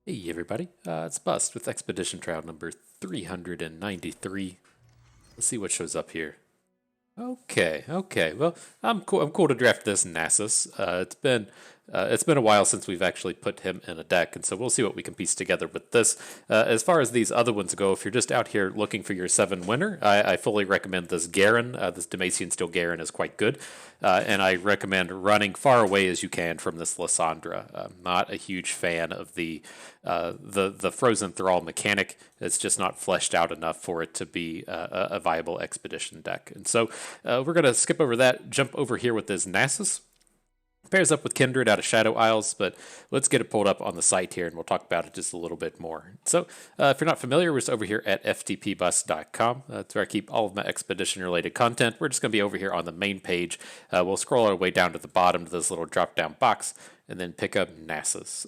Hey everybody, it's Bust with Expedition Trial number 393. Let's see what shows up here. Okay. Well, I'm cool. I'm cool to draft this Nasus. It's been a while since we've actually put him in a deck, and so we'll see what we can piece together with this. As far as these other ones go, if you're just out here looking for your 7 winner, I fully recommend this Garen. This Demacian Steel Garen is quite good, and I recommend running far away as you can from this Lysandra. I'm not a huge fan of the Frozen Thrall mechanic. It's just not fleshed out enough for it to be a viable expedition deck, and so we're going to skip over that, jump over here with this Nasus. Pairs up with Kindred out of Shadow Isles, but let's get it pulled up on the site here and we'll talk about it just a little bit more. So, if you're not familiar, we're just over here at ftpbus.com. That's where I keep all of my expedition related content. We're just going to be over here on the main page. We'll scroll our way down to the bottom to this little drop down box and then pick up Nasus.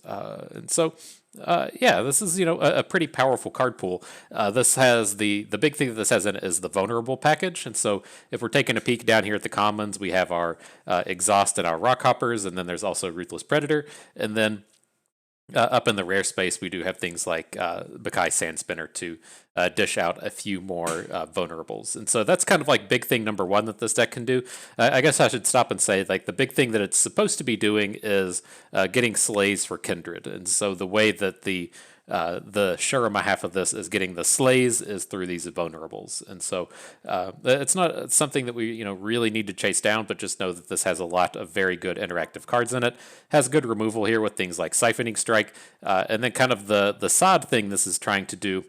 This is a pretty powerful card pool. This has the big thing that this has in it is the vulnerable package, and so if we're taking a peek down here at the commons, we have our exhaust and our rock hoppers, and then there's also ruthless predator, and then up in the rare space, we do have things like Bakai Sandspinner to dish out a few more vulnerables. And so that's kind of like big thing number one that this deck can do. I guess I should stop and say, like, the big thing that it's supposed to be doing is getting slays for Kindred. And so the way that the Shurima half of this is getting the slays is through these vulnerables, and so it's not something that we really need to chase down, but just know that this has a lot of very good interactive cards in it. Has good removal here with things like Siphoning Strike, and then kind of the sod thing this is trying to do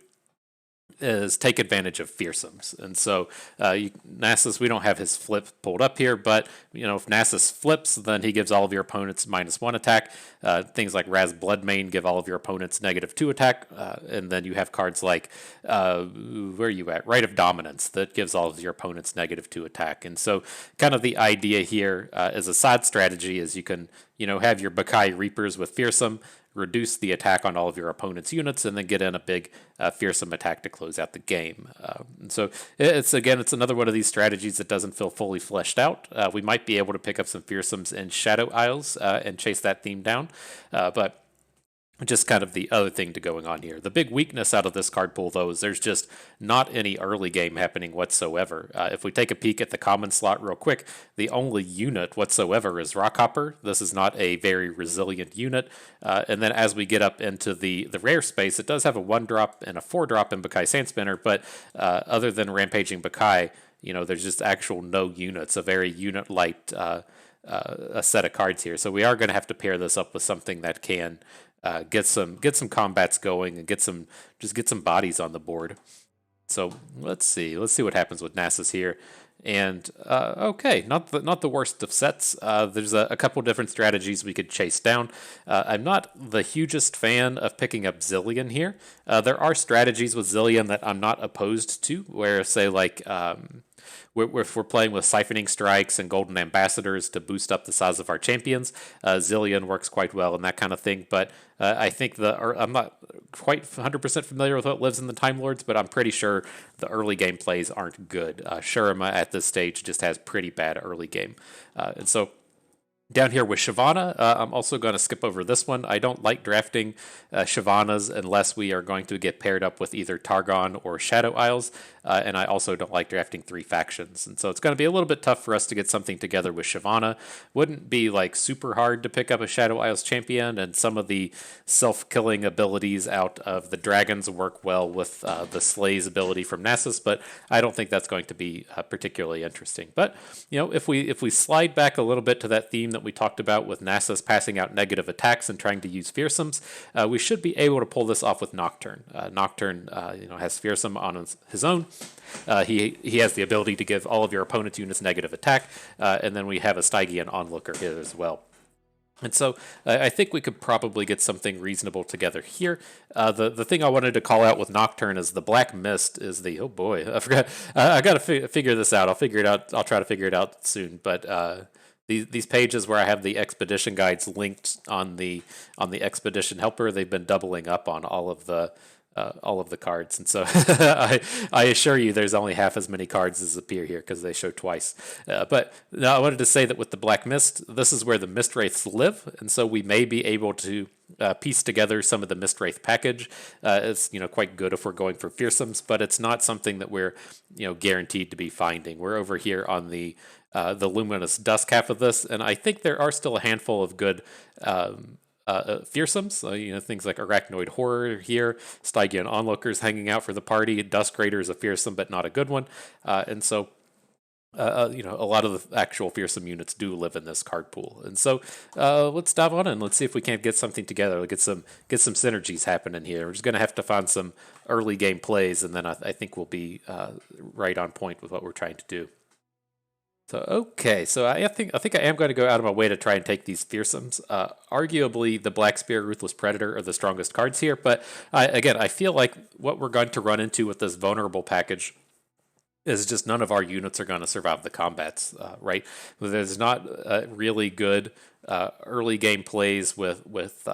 is take advantage of Fearsomes. And so Nasus, we don't have his flip pulled up here, but if Nasus flips, then he gives all of your opponents -1 attack. Things like Raz Bloodmane give all of your opponents -2 attack, and then you have cards like where are you at? Rite of Dominance that gives all of your opponents -2 attack. And so kind of the idea here as a side strategy is you can have your Bakai Reapers with Fearsome, reduce the attack on all of your opponent's units, and then get in a big fearsome attack to close out the game. So it's another one of these strategies that doesn't feel fully fleshed out. We might be able to pick up some fearsomes in Shadow Isles and chase that theme down, but just kind of the other thing to going on here. The big weakness out of this card pool, though, is there's just not any early game happening whatsoever. If we take a peek at the common slot real quick, the only unit whatsoever is Rockhopper. This is not a very resilient unit. And then as we get up into the rare space, it does have a 1-drop and a 4-drop in Bakai Sandspinner, but other than Rampaging Bakai, there's just actual no units, a very unit-light a set of cards here. So we are going to have to pair this up with something that can get some combats going and get some bodies on the board. So let's see what happens with Nasus here. And okay, not the worst of sets. There's a couple different strategies we could chase down. I'm not the hugest fan of picking up Zillion here. There are strategies with Zillion that I'm not opposed to, where say like if we're playing with Siphoning Strikes and Golden Ambassadors to boost up the size of our champions, Zillion works quite well and that kind of thing. But I think I'm not quite 100% familiar with what lives in the Time Lords, but I'm pretty sure the early game plays aren't good. Shurima at this stage just has pretty bad early game. And so down here with Shyvana, I'm also going to skip over this one. I don't like drafting Shyvanas unless we are going to get paired up with either Targon or Shadow Isles, and I also don't like drafting 3 factions. And so it's going to be a little bit tough for us to get something together with Shyvana. Wouldn't be like super hard to pick up a Shadow Isles champion, and some of the self-killing abilities out of the dragons work well with the Slay's ability from Nasus, but I don't think that's going to be particularly interesting. But if we slide back a little bit to that theme that we talked about with Nasus passing out negative attacks and trying to use Fearsomes, we should be able to pull this off with Nocturne. Nocturne, has Fearsome on his own. He has the ability to give all of your opponent's units negative attack, and then we have a Stygian Onlooker here as well. And so I think we could probably get something reasonable together here. The thing I wanted to call out with Nocturne is the Black Mist is the, oh boy, I forgot. I got to figure this out. I'll figure it out. I'll try to figure it out soon. But these pages where I have the expedition guides linked on the expedition helper, they've been doubling up on all of the all of the cards. And so I assure you there's only half as many cards as appear here because they show twice. But now I wanted to say that with the Black Mist, this is where the Mist Wraiths live. And so we may be able to piece together some of the Mist Wraith package. It's quite good if we're going for Fearsomes, but it's not something that we're guaranteed to be finding. We're over here on the Luminous Dusk half of this, and I think there are still a handful of good Fearsomes, things like Arachnoid Horror here, Stygian Onlookers hanging out for the party, Dusk Raider is a Fearsome but not a good one, and so a lot of the actual Fearsome units do live in this card pool, and so let's dive on in. Let's see if we can't get something together. Get some synergies happening here. We're just going to have to find some early game plays, and then I think we'll be right on point with what we're trying to do. So okay, so I think I am going to go out of my way to try and take these Fearsomes. Arguably, the Black Spear, Ruthless Predator are the strongest cards here, but I feel like what we're going to run into with this vulnerable package is just none of our units are going to survive the combats, right? There's not really good early game plays with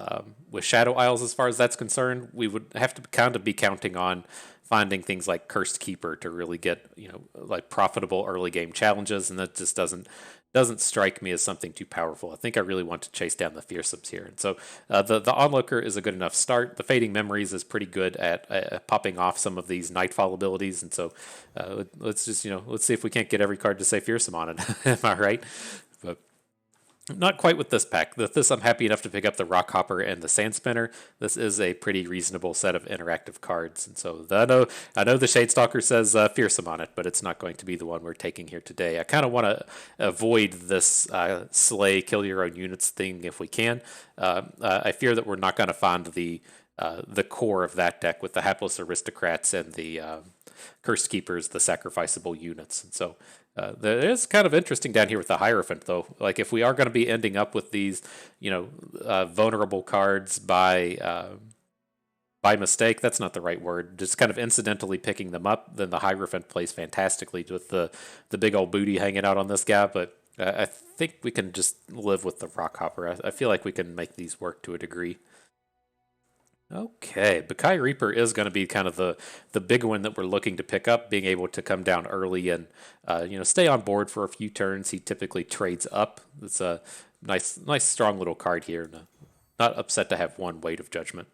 Shadow Isles as far as that's concerned. We would have to kind of be counting on finding things like Cursed Keeper to really get like profitable early game challenges, and that just doesn't strike me as something too powerful. I think I really want to chase down the Fearsomes here, and so the Onlooker is a good enough start. The Fading Memories is pretty good at popping off some of these Nightfall abilities, and so let's just let's see if we can't get every card to say Fearsome on it. Am I right? But not quite with this pack. With this, I'm happy enough to pick up the Rock Hopper and the Sand Spinner. This is a pretty reasonable set of interactive cards, and so I know the Shadestalker says Fearsome on it, but it's not going to be the one we're taking here today. I kind of want to avoid this slay, kill your own units thing if we can. I fear that we're not going to find the core of that deck with the Hapless Aristocrats and the Cursed Keepers, the sacrificable units, and so. It is kind of interesting down here with the Hierophant, though. Like, if we are going to be ending up with these, vulnerable cards by mistake, that's not the right word, just kind of incidentally picking them up, then the Hierophant plays fantastically with the big old booty hanging out on this guy, but I think we can just live with the Rock Hopper. I feel like we can make these work to a degree. Okay, Bakai Reaper is going to be kind of the big one that we're looking to pick up, being able to come down early and stay on board for a few turns. He typically trades up. It's a nice strong little card here. Not upset to have one Weight of Judgment.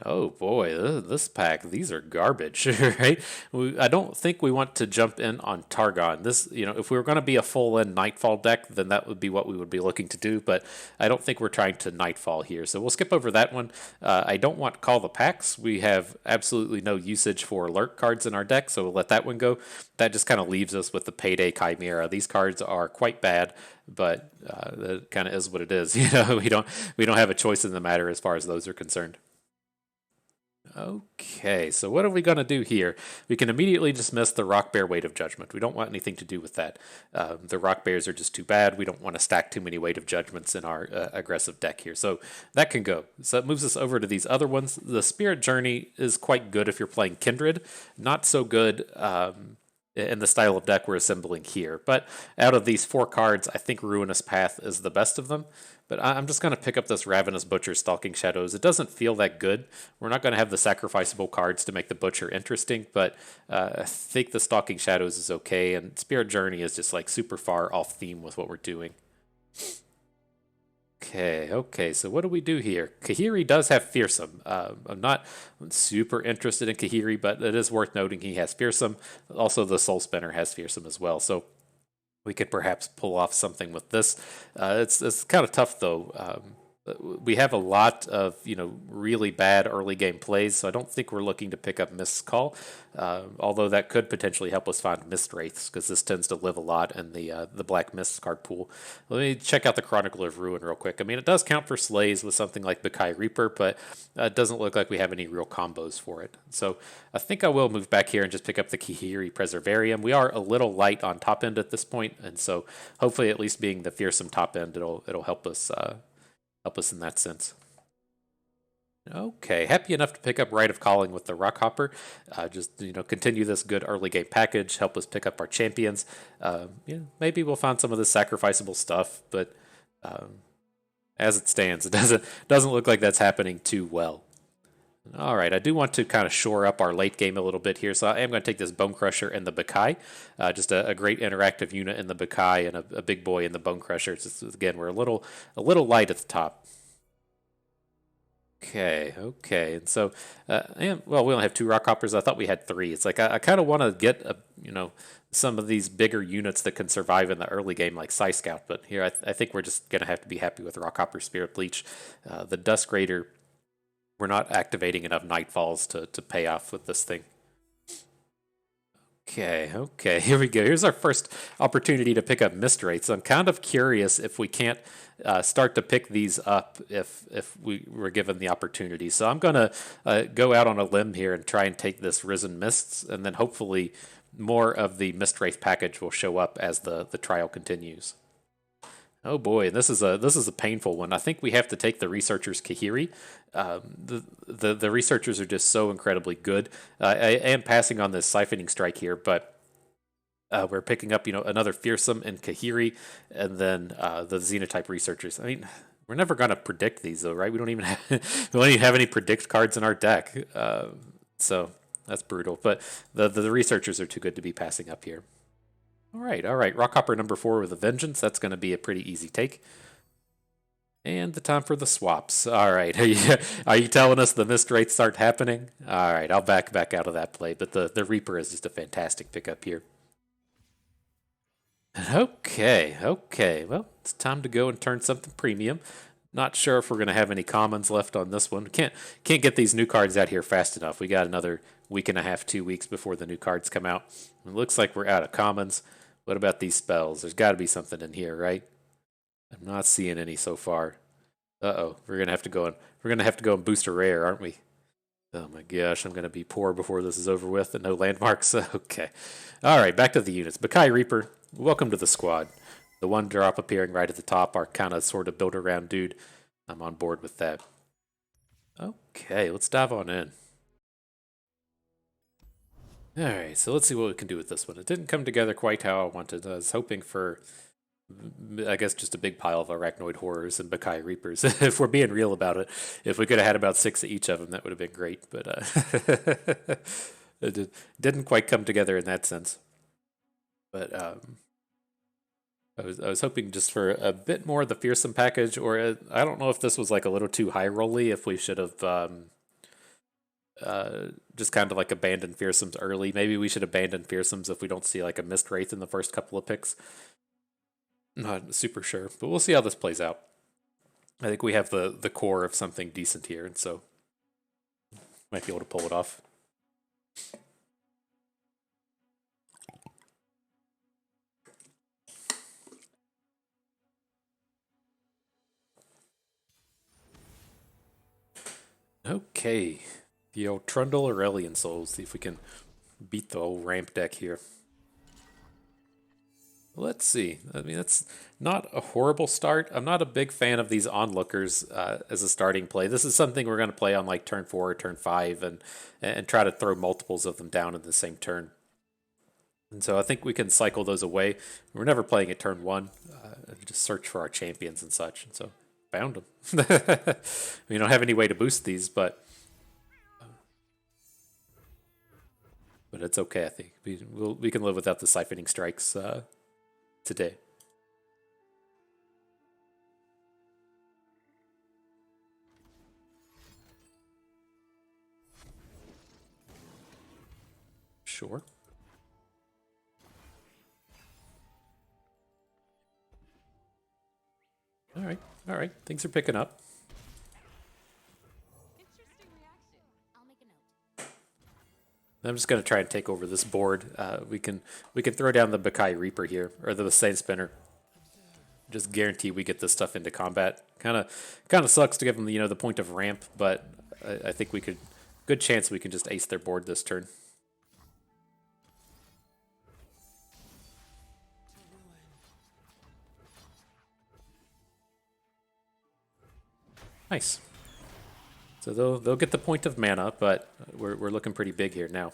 Oh boy, this pack, these are garbage, right? I don't think we want to jump in on Targon. This, if we were going to be a full-in Nightfall deck, then that would be what we would be looking to do, but I don't think we're trying to Nightfall here, so we'll skip over that one. I don't want Call the Packs. We have absolutely no usage for alert cards in our deck, so we'll let that one go. That just kind of leaves us with the Payday Chimera. These cards are quite bad, but that kind of is what it is. We don't have a choice in the matter as far as those are concerned. Okay, so what are we going to do here? We can immediately dismiss the Rock Bear Weight of Judgment. We don't want anything to do with that. The Rock Bears are just too bad. We don't want to stack too many Weight of Judgments in our aggressive deck here. So that can go. So it moves us over to these other ones. The Spirit Journey is quite good if you're playing Kindred. Not so good in the style of deck we're assembling here. But out of these 4 cards, I think Ruinous Path is the best of them. But I'm just going to pick up this Ravenous Butcher Stalking Shadows. It doesn't feel that good. We're not going to have the sacrificable cards to make the Butcher interesting, but I think the Stalking Shadows is okay, and Spirit Journey is just like super far off theme with what we're doing. Okay, so what do we do here? Kahiri does have Fearsome. I'm not super interested in Kahiri, but it is worth noting he has Fearsome. Also, the Soul Spinner has Fearsome as well, so we could perhaps pull off something with this. It's kind of tough, though. We have a lot of really bad early game plays, so I don't think we're looking to pick up Mist's Call, although that could potentially help us find Mist Wraiths, because this tends to live a lot in the Black Mist card pool. Let me check out the Chronicle of Ruin real quick. I mean, it does count for slays with something like Bakai Reaper, but it doesn't look like we have any real combos for it. So I think I will move back here and just pick up the Kahiri Preservarium. We are a little light on top end at this point, and so hopefully, at least being the Fearsome top end, it'll help us in that sense. Okay, happy enough to pick up Rite of Calling with the Rock Hopper. Just continue this good early game package, help us pick up our champions. Maybe we'll find some of this sacrificable stuff, but as it stands, it doesn't look like that's happening too well. All right, I do want to kind of shore up our late game a little bit here, so I am going to take this Bone Crusher and the Bakai. Just a great interactive unit in the Bakai and a big boy in the Bone Crusher. It's just, again, we're a little light at the top. Okay, okay, and so, well, we only have two rock hoppers. I thought we had three. It's like I kind of want to get some of these bigger units that can survive in the early game, like Psy Scout. But here, I think we're just gonna have to be happy with rock hopper, Spirit Bleach, the Dusk Raider. We're not activating enough Nightfalls to pay off with this thing. Okay, okay, here we go. Here's our first opportunity to pick up Mist Wraiths. I'm kind of curious if we can't start to pick these up if we were given the opportunity. So I'm going to go out on a limb here and try and take this Risen Mists, and then hopefully more of the Mist Wraith package will show up as the trial continues. Oh boy, this is a painful one. I think we have to take the researchers Kahiri. The researchers are just so incredibly good. I am passing on this siphoning strike here, but we're picking up another Fearsome and Kahiri, and then the Xenotype researchers. I mean, we're never gonna predict these though, right? We don't even have any predict cards in our deck, so that's brutal. But the researchers are too good to be passing up here. All right, all right. Rockhopper number 4 with a Vengeance. That's going to be a pretty easy take. And the time for the swaps. All right. Are you telling us the Mist Wraiths start happening? All right, I'll back out of that play. But the Reaper is just a fantastic pickup here. Okay, okay. Well, it's time to go and turn something premium. Not sure if we're going to have any commons left on this one. Can't get these new cards out here fast enough. We got another week and a half, 2 weeks before the new cards come out. It looks like we're out of commons. What about these spells? There's got to be something in here, right? I'm not seeing any so far. Uh-oh, we're gonna have to go and boost a rare, aren't we? Oh my gosh, I'm gonna be poor before this is over with and no landmarks. Okay. Alright, back to the units. Bakai Reaper, welcome to the squad. The one drop appearing right at the top, our kind of sort of build around dude. I'm on board with that. Okay, let's dive on in. Alright, so let's see what we can do with this one. It didn't come together quite how I wanted. I was hoping for, I guess, just a big pile of Arachnoid Horrors and Bakai Reapers. If we're being real about it, if we could have had about 6 of each of them, that would have been great. But it didn't quite come together in that sense. But I was hoping just for a bit more of the Fearsome package, or I don't know if this was like a little too high rolly. If we should have just kind of like abandon Fearsomes early. Maybe we should abandon Fearsomes if we don't see like a Mist Wraith in the first couple of picks. Not super sure, but we'll see how this plays out. I think we have the core of something decent here, and so might be able to pull it off. Okay, the old Trundle Aurelian Souls. See if we can beat the old ramp deck here. Let's see. I mean, that's not a horrible start. I'm not a big fan of these onlookers as a starting play. This is something we're going to play on like turn 4 or turn 5 and try to throw multiples of them down in the same turn. And so I think we can cycle those away. We're never playing at turn 1. Just search for our champions and such. And so found them. We don't have any way to boost these, but it's okay. I think we can live without the siphoning strikes today. Sure. All right. All right. Things are picking up. I'm just going to try and take over this board. We can throw down the Bakai Reaper here, or the Sand Spinner. Just guarantee we get this stuff into combat. Kind of sucks to give them the point of ramp, but I think we could. Good chance we can just ace their board this turn. Nice. So they'll get the point of mana, but we're looking pretty big here now.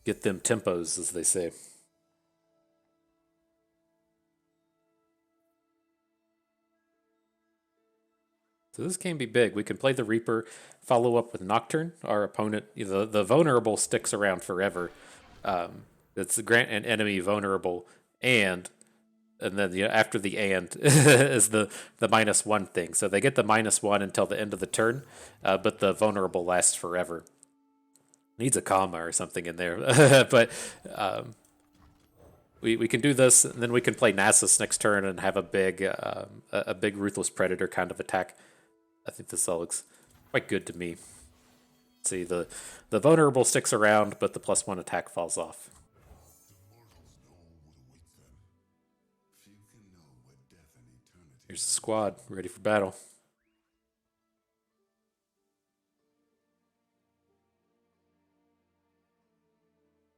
Get them tempos, as they say. So this can be big. We can play the Reaper, follow up with Nocturne. Our opponent, the vulnerable sticks around forever. It's grant an enemy vulnerable, and then after the and is the -1 thing. So they get the -1 until the end of the turn, but the vulnerable lasts forever. Needs a comma or something in there, but we can do this, and then we can play Nasus next turn and have a big ruthless predator kind of attack. I think this all looks quite good to me. See, the vulnerable sticks around, but the +1 attack falls off. Here's the squad, ready for battle.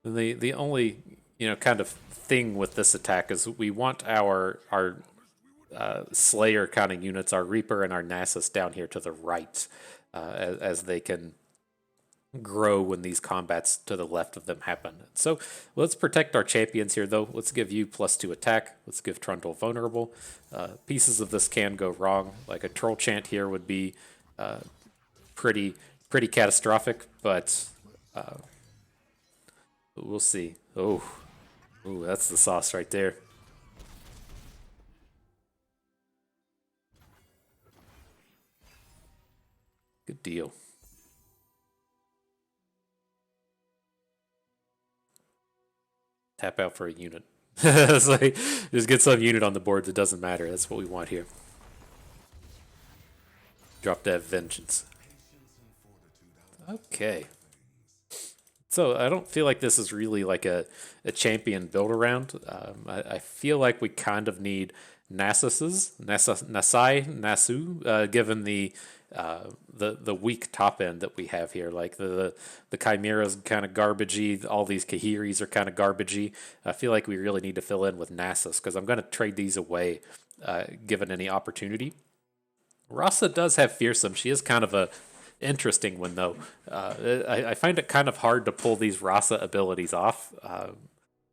And the only kind of thing with this attack is we want our Slayer kind of units, our Reaper and our Nasus down here to the right, as they can grow when these combats to the left of them happen. So let's protect our champions here, though. Let's give you +2 attack. Let's give Trundle vulnerable. Pieces of this can go wrong. Like a Troll Chant here would be pretty catastrophic, but we'll see. Oh, that's the sauce right there. Good deal. Tap out for a unit. It's like, just get some unit on the board. It doesn't matter. That's what we want here. Drop that vengeance. Okay. So I don't feel like this is really like a champion build around. I feel like we kind of need Nasus, given the weak top end that we have here. Like the Chimera's kind of garbagey. All these Kahiris are kind of garbagey. I feel like we really need to fill in with Nasus because I'm going to trade these away given any opportunity. Rasa does have Fearsome. She is kind of a interesting one, though. I find it kind of hard to pull these Rasa abilities off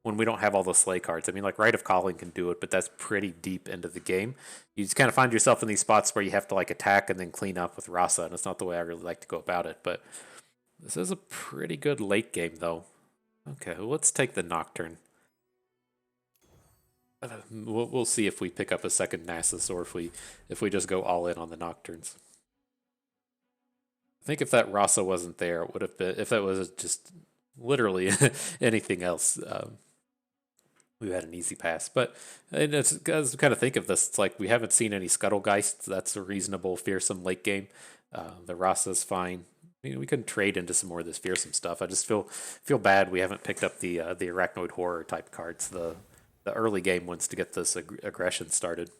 when we don't have all the Slay cards. I mean, like Rite of Calling can do it, but that's pretty deep into the game. You just kind of find yourself in these spots where you have to like attack and then clean up with Rasa, and it's not the way I really like to go about it. But this is a pretty good late game, though. Okay, well, let's take the Nocturne. We'll see if we pick up a second Nasus or if we just go all in on the Nocturnes. I think if that Rasa wasn't there, it would have been, if that was just literally anything else, we had an easy pass. But as we kind of think of this, it's like we haven't seen any Scuttlegeists. That's a reasonable Fearsome late game. The Rasa's fine. We can trade into some more of this Fearsome stuff. I just feel bad we haven't picked up the Arachnoid Horror type cards, the early game ones to get this aggression started.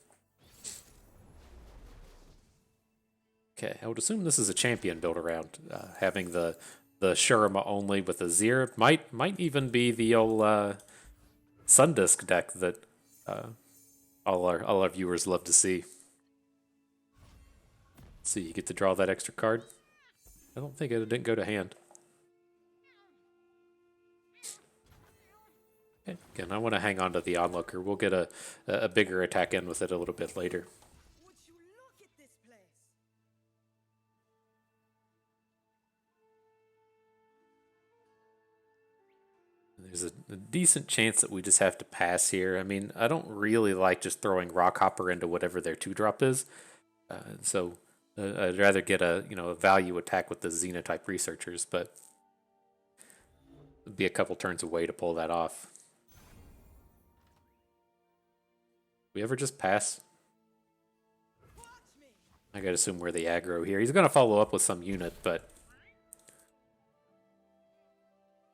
Okay, I would assume this is a champion build around. Having the Shurima only with a Zir might even be the old Sundisk deck that all our viewers love to see. So you get to draw that extra card. I don't think it didn't go to hand. Okay. Again, I want to hang on to the Onlooker. We'll get a bigger attack in with it a little bit later. There's a decent chance that we just have to pass here. I mean, I don't really like just throwing Rockhopper into whatever their 2-drop is. So I'd rather get a value attack with the Xena type researchers, but it'd be a couple turns away to pull that off. We ever just pass? I gotta assume we're the aggro here. He's gonna follow up with some unit, but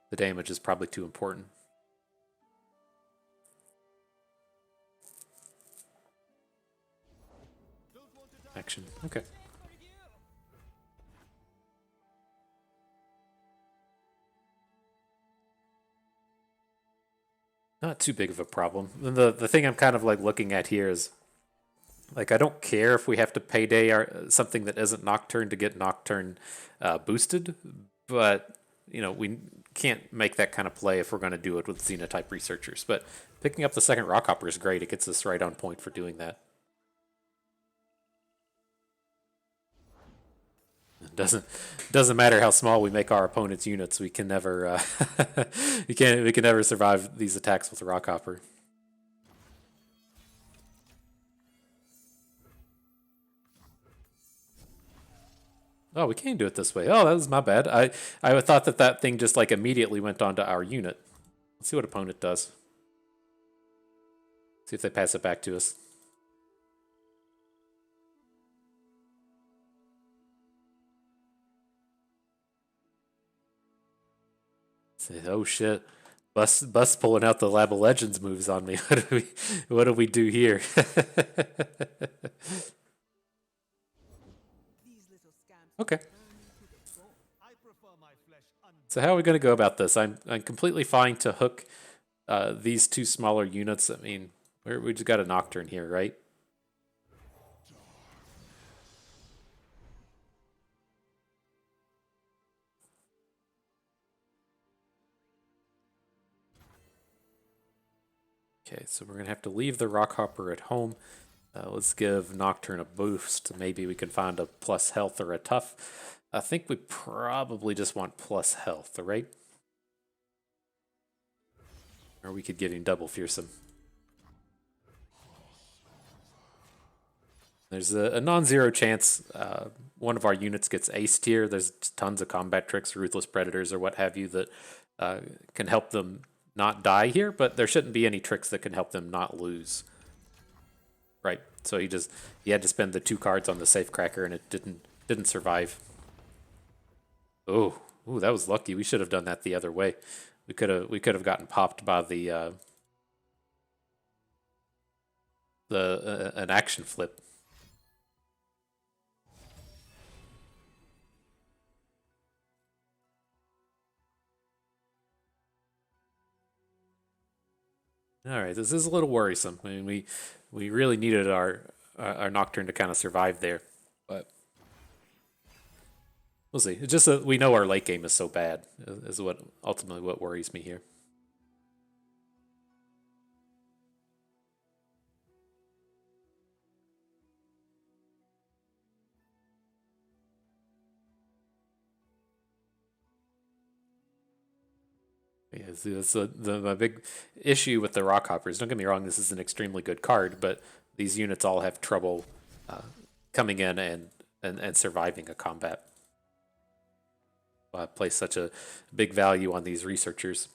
the damage is probably too important. Action. Okay. Not too big of a problem. The thing I'm kind of like looking at here is like I don't care if we have to payday something that isn't Nocturne to get Nocturne boosted, but we can't make that kind of play if we're going to do it with Xena type researchers. But picking up the second Rockhopper is great. It gets us right on point for doing that. Doesn't matter how small we make our opponent's units. We can never we can never survive these attacks with Rockhopper. Oh, we can do it this way. Oh, that was my bad. I thought that thing just like immediately went onto our unit. Let's see what opponent does. See if they pass it back to us. Say, oh shit. Bus pulling out the Lab of Legends moves on me. What do we do here? Okay. So how are we going to go about this? I'm completely fine to hook these two smaller units. I mean, we just got a Nocturne here, right? Okay, so we're going to have to leave the Rockhopper at home. Let's give Nocturne a boost. Maybe we can find a plus health or a tough. I think we probably just want plus health, right? Or we could give him double Fearsome. There's a non-zero chance one of our units gets aced here. There's tons of combat tricks, Ruthless Predators, or what have you that can help them not die here, but there shouldn't be any tricks that can help them not lose. Right, so he had to spend the 2 cards on the Safecracker, and it didn't survive. Oh, ooh, that was lucky. We should have done that the other way. We could have gotten popped by the an action flip. All right, this is a little worrisome. I mean, we really needed our Nocturne to kind of survive there, but we'll see. It's just that we know our late game is so bad. Is what ultimately what worries me here. Yeah, it's my big issue with the Rockhoppers. Don't get me wrong; this is an extremely good card, but these units all have trouble coming in and surviving a combat. I place such a big value on these researchers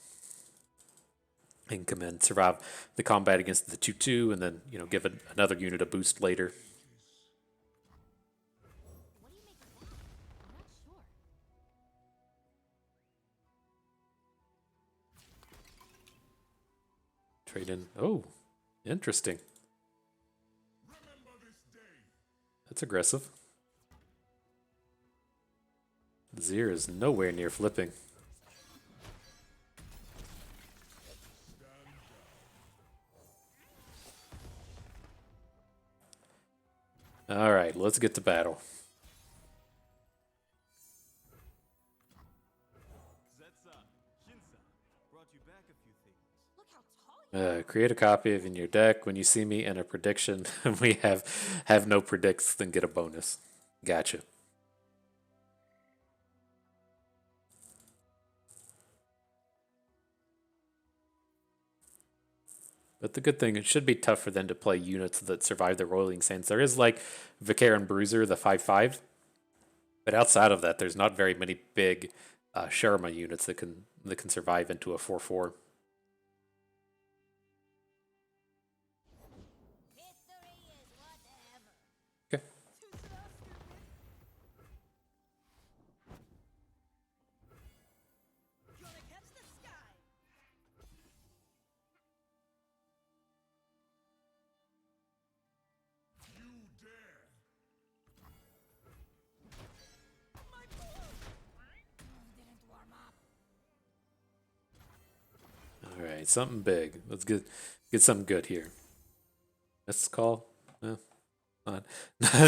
and come in, survive the combat against the 2/2, and then give another unit a boost later. Trade in. Oh, interesting. That's aggressive. Zir is nowhere near flipping. All right, let's get to battle. Create a copy of in your deck. When you see me in a prediction, we have no predicts, then get a bonus. Gotcha. But the good thing, it should be tough for them to play units that survive the Roiling Sands. There is like Vicar and Bruiser, the 5/5, but outside of that, there's not very many big Sharma units that can survive into a 4/4. Okay. All right, something big. Let's get something good here. Let's call. Not,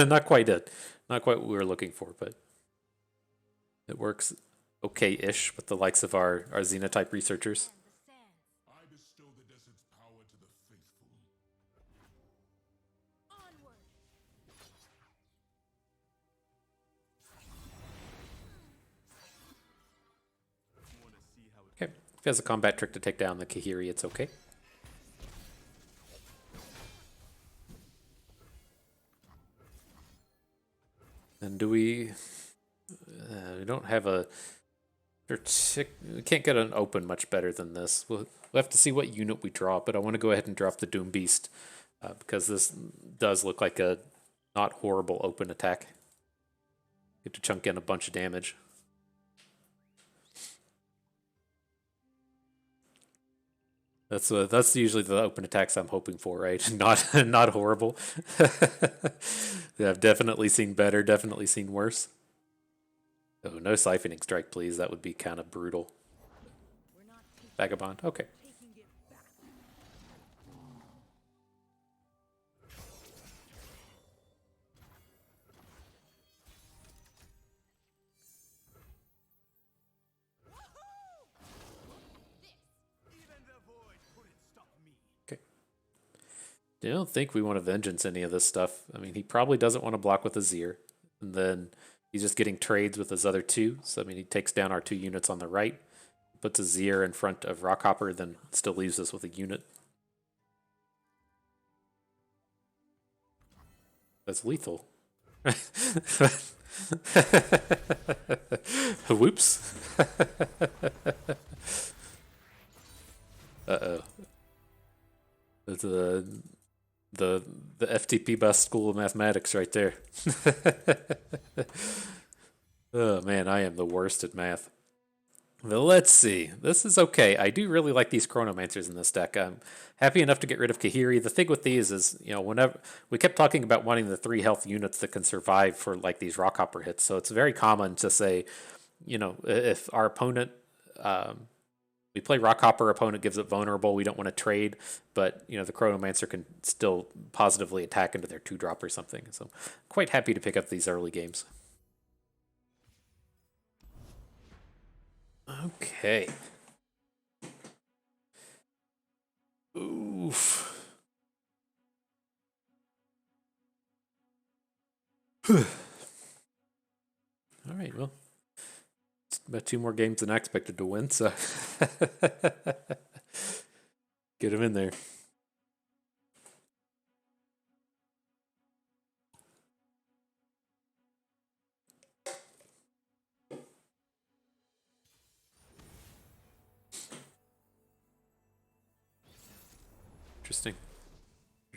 not quite it. Not quite what we were looking for, but it works okay-ish with the likes of our Xenotype researchers. If he has a combat trick to take down the Kahiri, it's okay. And do we... we don't have a... We can't get an open much better than this. We'll have to see what unit we draw, but I want to go ahead and drop the Doom Beast because this does look like a not horrible open attack. Get to chunk in a bunch of damage. That's usually the open attacks I'm hoping for, right? Not horrible. Yeah, I've definitely seen better, definitely seen worse. Oh, no siphoning strike, please. That would be kind of brutal. Vagabond, okay. I don't think we want to vengeance any of this stuff. I mean, he probably doesn't want to block with Azir. And then he's just getting trades with his other two. So, I mean, he takes down our 2 units on the right, puts Azir in front of Rockhopper, then still leaves us with a unit. That's lethal. Whoops. Uh-oh. That's the FTP best school of mathematics right there. Oh man, I am the worst at math. But let's see. This is okay. I do really like these Chronomancers in this deck. I'm happy enough to get rid of Kahiri. The thing with these is, whenever we kept talking about wanting the 3 health units that can survive for like these Rockhopper hits. So it's very common to say, if our opponent we play Rockhopper, opponent gives it vulnerable, we don't want to trade, but the Chronomancer can still positively attack into their 2-drop or something. So quite happy to pick up these early games. Okay. Oof. All right, well, it's about 2 more games than I expected to win, so get him in there. Interesting.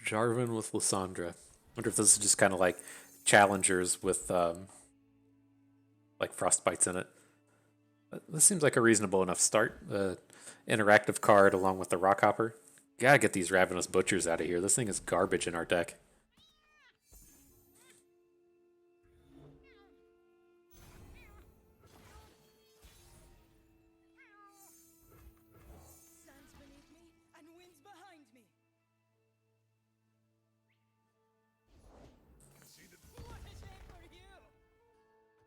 Jarvan with Lysandra. Wonder if this is just kind of like challengers with like frostbites in it. This seems like a reasonable enough start. Interactive card along with the Rockhopper. Gotta get these Ravenous Butchers out of here. This thing is garbage in our deck.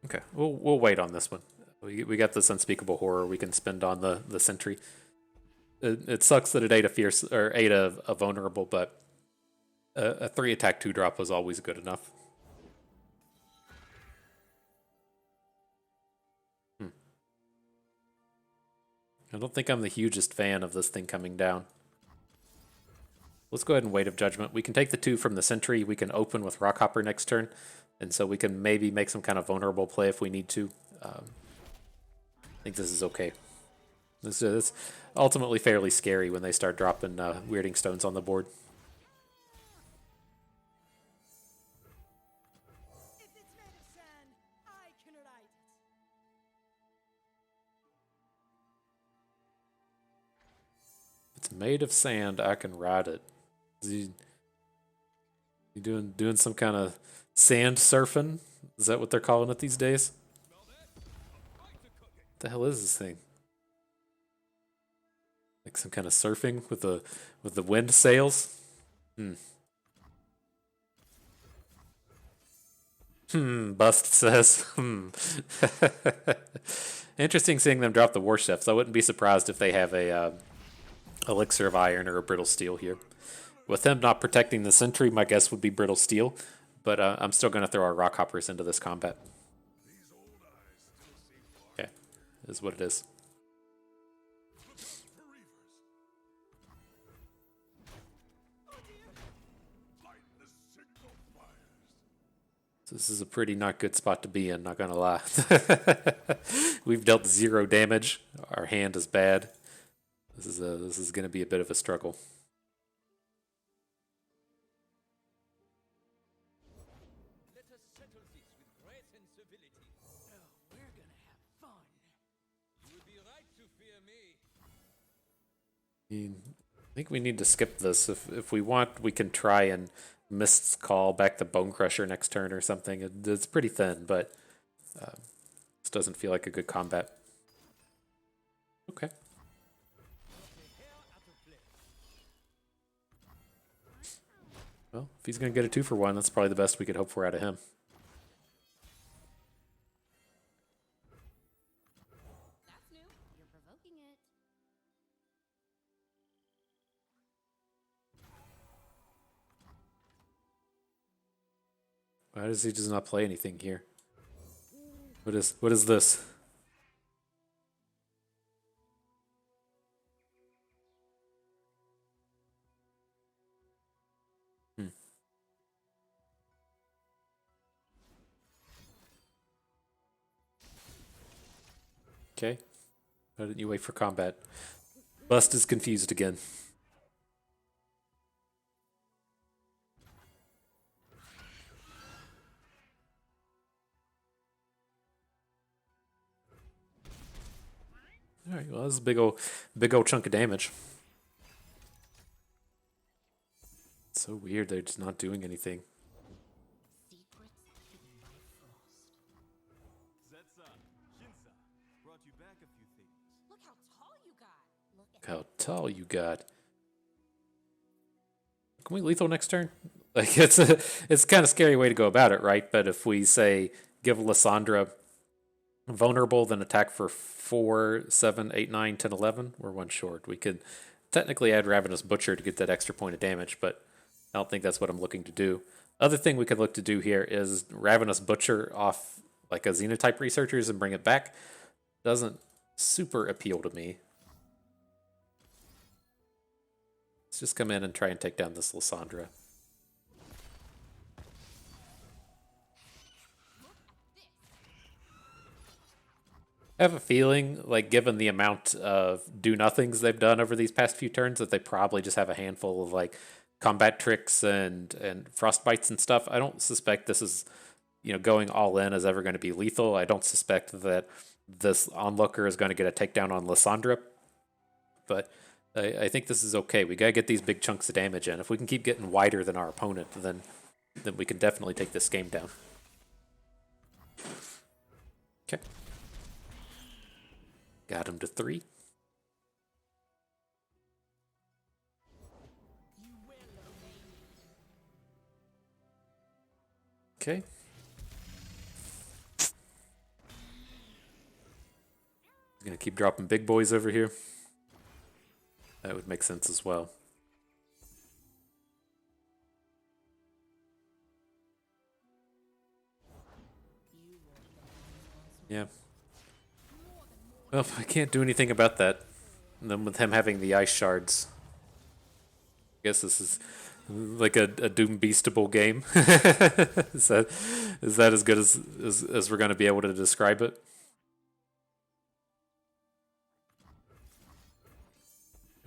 Okay, we'll wait on this one. We got this Unspeakable Horror we can spend on the Sentry. It sucks that it ate a fierce or ate a vulnerable, but a 3-attack 2-drop was always good enough. I don't think I'm the hugest fan of this thing coming down. Let's go ahead and Weight of Judgment. We can take the 2 from the Sentry. We can open with Rockhopper next turn. And so we can maybe make some kind of vulnerable play if we need to. I think this is okay. This is ultimately fairly scary when they start dropping Weirding Stones on the board. If it's made of sand, I can ride it. You doing some kind of sand surfing? Is that what they're calling it these days? What the hell is this thing? Like some kind of surfing with the wind sails? Bust says. Interesting seeing them drop the War Chefs. I wouldn't be surprised if they have a Elixir of Iron or a Brittle Steel here. With them not protecting the Sentry, my guess would be Brittle Steel, but I'm still going to throw our Rockhoppers into this combat. Okay, is what it is. This is a pretty not good spot to be in, not gonna lie. We've dealt 0 damage. Our hand is bad. This is gonna be a bit of a struggle. I think we need to skip this. If we want, we can try and Mist's Call back the Bone Crusher next turn or something. It's pretty thin, but this doesn't feel like a good combat. Okay. Well, if he's going to get a 2-for-1, that's probably the best we could hope for out of him. That's new. You're provoking it. Why does he just not play anything here? What is this? Okay. Why didn't you wait for combat? Bust is confused again. All right, well, that's a big old chunk of damage. It's so weird they're just not doing anything. Look how tall you got. Can we lethal next turn? Like it's kind of scary way to go about it, right? But if we say give Lysandra vulnerable, then attack for 4, 7, 8, 9, 10, 11, we're 1 short. We could technically add Ravenous Butcher to get that extra point of damage, but I don't think that's what I'm looking to do. Other thing we could look to do here is Ravenous Butcher off like a Xenotype Researchers and bring it back. Doesn't super appeal to me. Let's just come in and try and take down this Lysandra. I have a feeling, like, given the amount of do-nothings they've done over these past few turns, that they probably just have a handful of, like, combat tricks and frostbites and stuff. I don't suspect this is, going all in is ever going to be lethal. I don't suspect that this onlooker is going to get a takedown on Lysandra. But I think this is okay. We got to get these big chunks of damage in. If we can keep getting wider than our opponent, then we can definitely take this game down. Okay. Got him to 3. Okay. Gonna keep dropping big boys over here. That would make sense as well. Yeah. Well, I can't do anything about that. And then with him having the ice shards, I guess this is like a Doom Beastable game. is that as good as we're going to be able to describe it?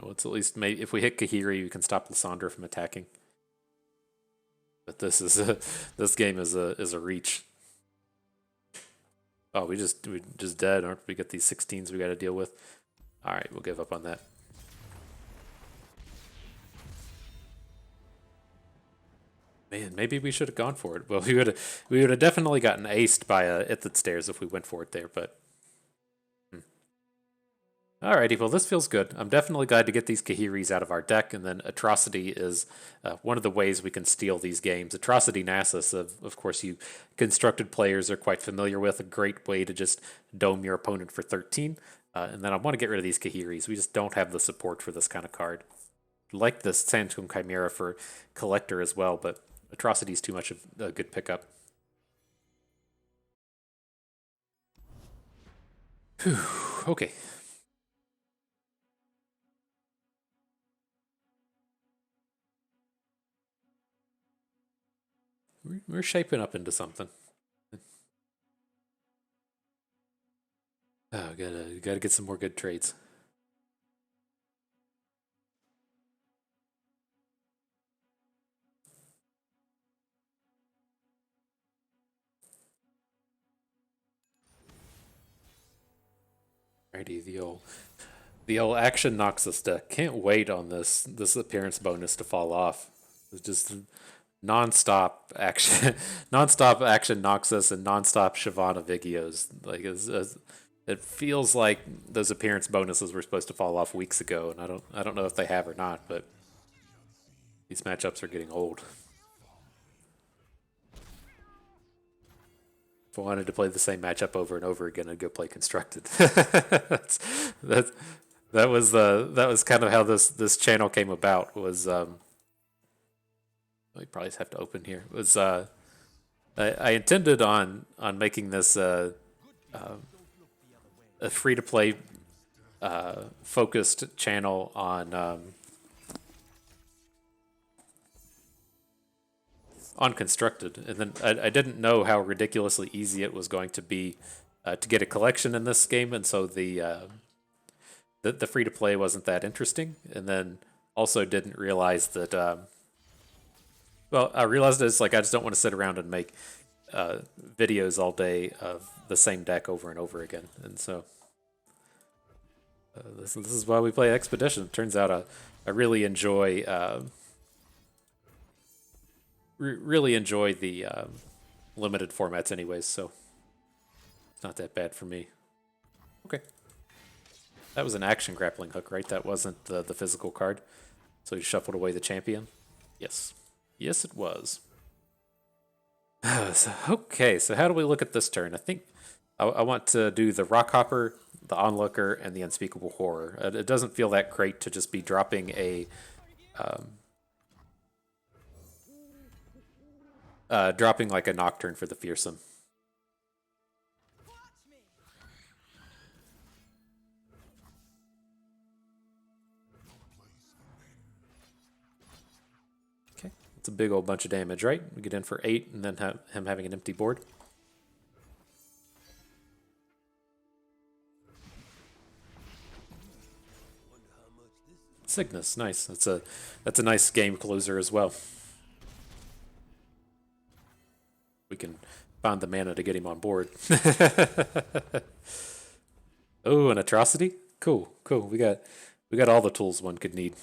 Well, it's at least if we hit Kahiri, we can stop Lysandra from attacking. But this game is a reach. Oh, we just dead, aren't we? Got these 16s we got to deal with. All right, we'll give up on that. Man, maybe we should have gone for it. Well, we would have definitely gotten aced by a Ithid Stairs if we went for it there, but. Alrighty, well, this feels good. I'm definitely glad to get these Kahiris out of our deck, and then Atrocity is one of the ways we can steal these games. Atrocity Nasus, of course, you constructed players are quite familiar with. A great way to just dome your opponent for 13. And then I want to get rid of these Kahiris. We just don't have the support for this kind of card. Like this Sandstorm Chimera for Collector as well, but Atrocity is too much of a good pickup. Whew, okay. we're shaping up into something. Oh, gotta get some more good trades. Righty, the old action Noxus deck. Can't wait on this appearance bonus to fall off. It's just nonstop action, nonstop action Noxus and nonstop Shyvana Vigios. Like it feels like those appearance bonuses were supposed to fall off weeks ago, and I don't know if they have or not, but these matchups are getting old. If I wanted to play the same matchup over and over again, I'd go play constructed. that that was kind of how this channel came about. Was we probably have to open here. Was I intended on making this a free to play focused channel on constructed, and then I didn't know how ridiculously easy it was going to be to get a collection in this game, and so the free to play wasn't that interesting, and then also didn't realize that. Well, I realized it's like I just don't want to sit around and make videos all day of the same deck over and over again, and so this is why we play Expedition. It turns out I really enjoy really enjoy the limited formats, anyways. So it's not that bad for me. Okay, that was an action grappling hook, right? That wasn't the physical card. So he shuffled away the champion. Yes. Yes, it was. Okay, so how do we look at this turn? I think I want to do the Rockhopper, the Onlooker, and the Unspeakable Horror. It doesn't feel that great to just be dropping dropping like a Nocturne for the Fearsome. Okay, it's a big old bunch of damage, right? We get in for 8, and then have him having an empty board. Cygnus, nice. That's a nice game closer as well. We can find the mana to get him on board. Oh, an atrocity? Cool, cool. We got all the tools one could need.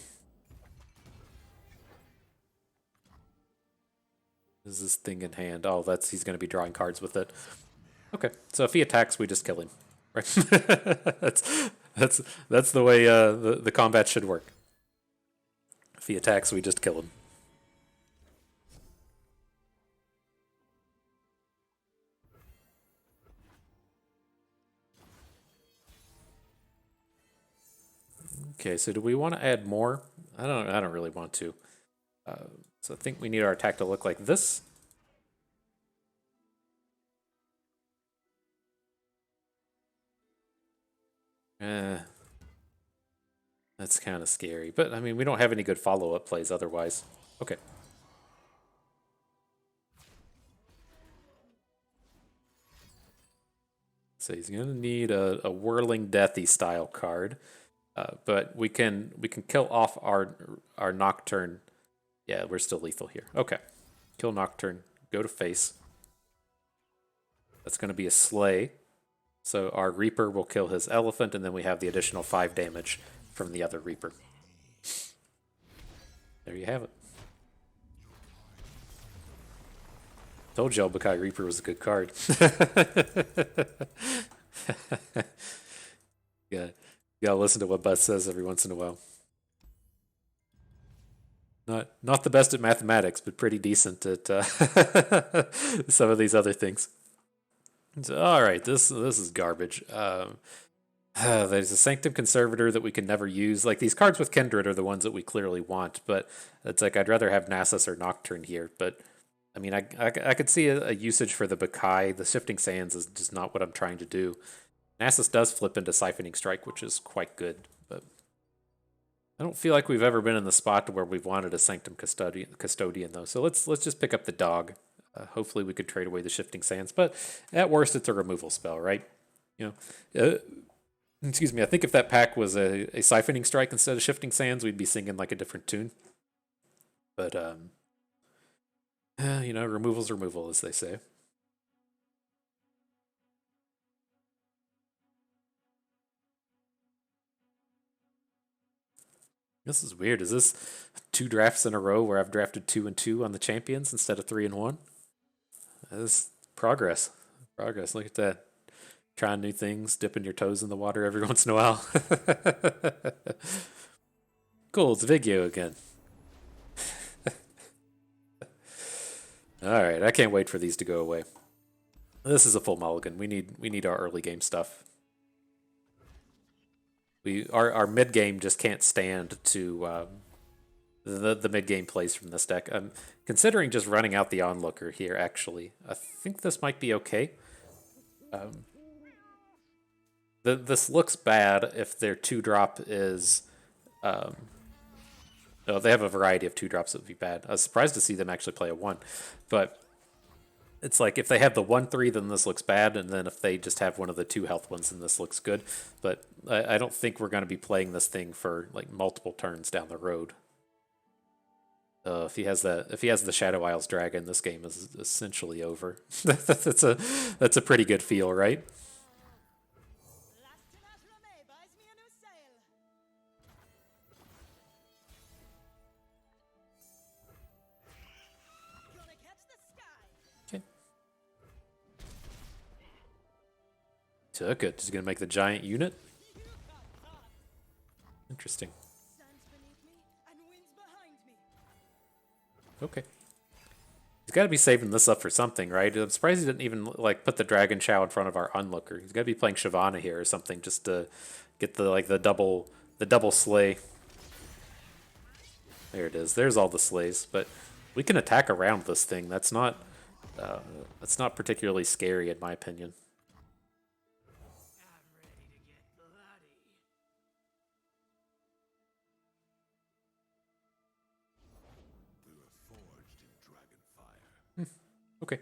Is this thing in hand? Oh, he's going to be drawing cards with it. Okay, so if he attacks, we just kill him. Right? that's the way the combat should work. If he attacks, we just kill him. Okay, so do we want to add more? I don't really want to. So I think we need our attack to look like this. That's kind of scary. But, I mean, we don't have any good follow-up plays otherwise. Okay. So he's going to need a Whirling Deathy style card. But we can kill off our Nocturne. Yeah, we're still lethal here. Okay. Kill Nocturne. Go to face. That's going to be a Slay. So our Reaper will kill his Elephant, and then we have the additional 5 damage from the other Reaper. There you have it. Told you Elbakai Reaper was a good card. Yeah, you gotta listen to what Buzz says every once in a while. Not the best at mathematics, but pretty decent at some of these other things. So, all right, this is garbage. There's a Sanctum Conservator that we can never use. Like, these cards with Kindred are the ones that we clearly want, but it's like I'd rather have Nasus or Nocturne here. But I mean, I could see a usage for the Bakai. The Shifting Sands is just not what I'm trying to do. Nasus does flip into Siphoning Strike, which is quite good, but I don't feel like we've ever been in the spot where we've wanted a Sanctum Custodian though. So let's just pick up the dog. Hopefully we could trade away the Shifting Sands, but at worst it's a removal spell, right? You know, excuse me. I think if that pack was a Siphoning Strike instead of Shifting Sands, we'd be singing like a different tune. But you know, removal's removal, as they say. This is weird. Is this 2 drafts in a row where I've drafted 2 and 2 on the champions instead of 3 and 1? That is progress. Progress. Look at that. Trying new things, dipping your toes in the water every once in a while. Cool, it's Vigio again. Alright, I can't wait for these to go away. This is a full mulligan. We need our early game stuff. Our mid game just can't stand to the mid game plays from this deck. I'm considering just running out the onlooker here. Actually, I think this might be okay. This looks bad if their 2-drop is. No, they have a variety of 2-drops that would be bad. I was surprised to see them actually play a 1, but it's like if they have the 1/3, then this looks bad, and then if they just have one of the 2 health ones, then this looks good. But I don't think we're going to be playing this thing for like multiple turns down the road. If he has the Shadow Isles Dragon, this game is essentially over. that's a pretty good feel, right? Okay. Took it. He's gonna make the giant unit. Interesting. Okay. He's got to be saving this up for something, right? I'm surprised he didn't even like put the Dragon Chow in front of our onlooker. He's got to be playing Shyvana here or something just to get the double slay. There it is. There's all the slays, but we can attack around this thing. That's not particularly scary in my opinion. Okay.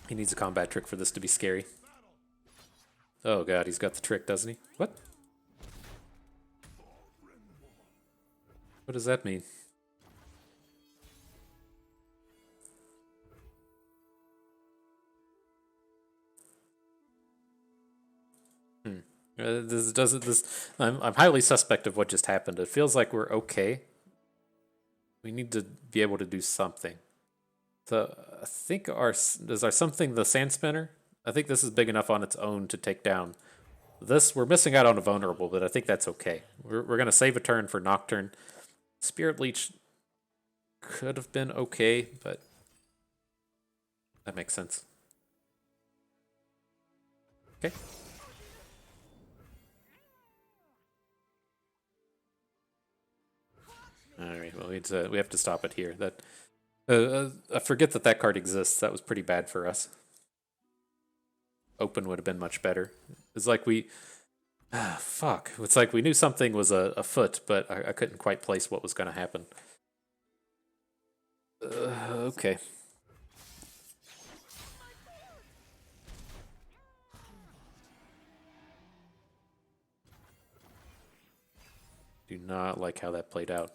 He needs a combat trick for this to be scary. Oh god, he's got the trick, doesn't he? What? What does that mean? This doesn't this. I'm highly suspect of what just happened. It feels like we're okay. We need to be able to do something. So I think is our something the Sand Spinner? I think this is big enough on its own to take down this. We're missing out on a vulnerable, but I think that's okay. We're gonna save a turn for Nocturne. Spirit Leech could have been okay, but that makes sense. Okay. All right. Well, we have to stop it here. That I forget that card exists. That was pretty bad for us. Open would have been much better. It's like fuck. It's like we knew something was afoot, but I couldn't quite place what was going to happen. Okay. Do not like how that played out.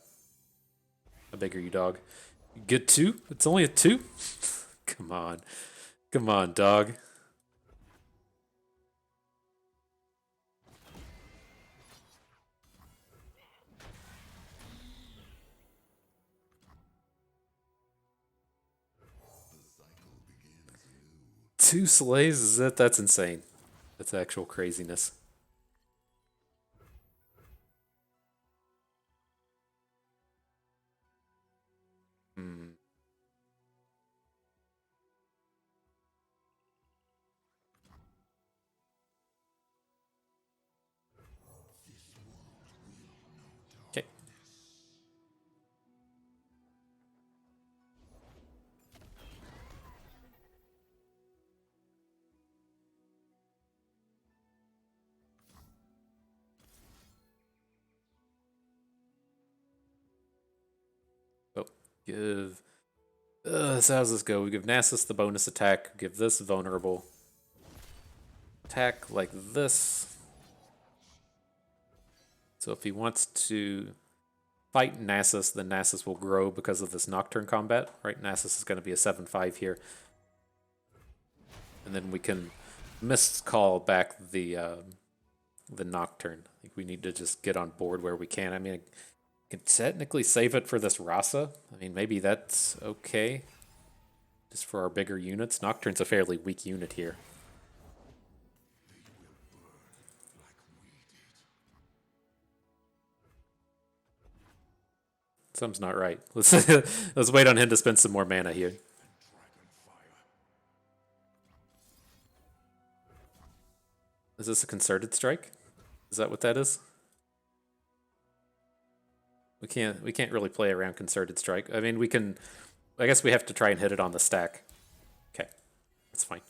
How big are you, dog? You get 2? It's only a 2? Come on. Come on, dog. Two slays? That's insane. That's actual craziness. Hmm. Okay. Give. So how's this go? We give Nasus the bonus attack, give this vulnerable attack like this. So if he wants to fight Nasus, then Nasus will grow because of this Nocturne combat, right? Nasus is going to be a 7/5 here. And then we can miscall back the Nocturne. I think we need to just get on board where we can. I mean, I can technically save it for this Rasa. I mean, maybe that's okay. Just for our bigger units. Nocturne's a fairly weak unit here. Something's not right. Let's wait on him to spend some more mana here. Is this a concerted strike? Is that what that is? We can't really play around concerted strike. I mean, we can. I guess we have to try and hit it on the stack. Okay, that's fine.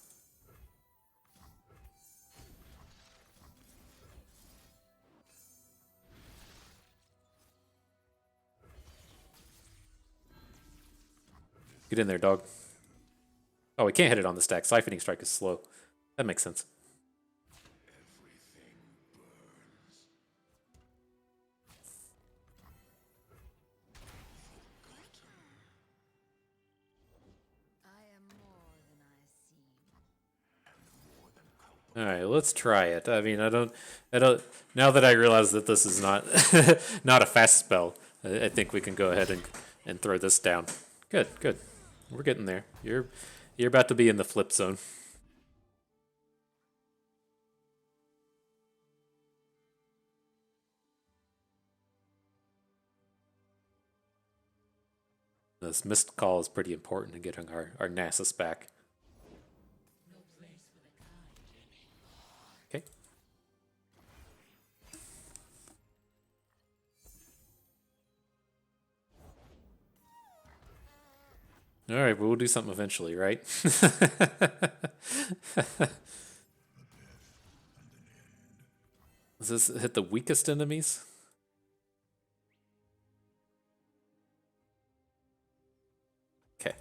Get in there, dog. Oh, we can't hit it on the stack. Siphoning strike is slow. That makes sense. All right, let's try it. I mean, I don't. Now that I realize that this is not not a fast spell, I think we can go ahead and throw this down. Good, good. We're getting there. You're about to be in the flip zone. This missed call is pretty important in getting our Nasus back. Okay. All right, but we'll do something eventually, right? Does this hit the weakest enemies? Okay.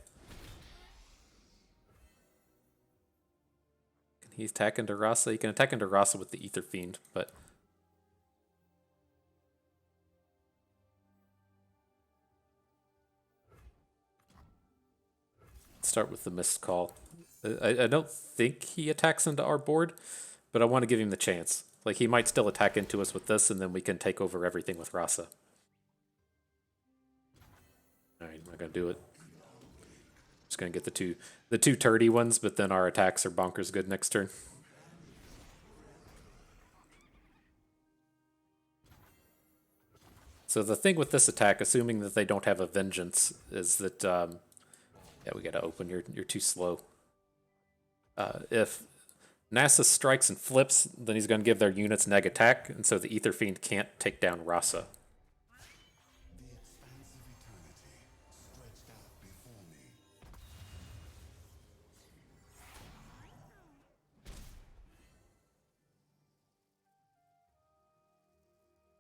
Can he attack into Rasa? He can attack into Rasa with the Ether Fiend, but start with the missed call. I don't think he attacks into our board, but I want to give him the chance. Like, he might still attack into us with this, and then we can take over everything with Rasa. Alright, I'm not going to do it. Just going to get the two turdy ones, but then our attacks are bonkers good next turn. So the thing with this attack, assuming that they don't have a Vengeance, is that... yeah, we got to open. You're too slow. If Nasus strikes and flips, then he's going to give their units neg attack, and so the Ether Fiend can't take down Rasa.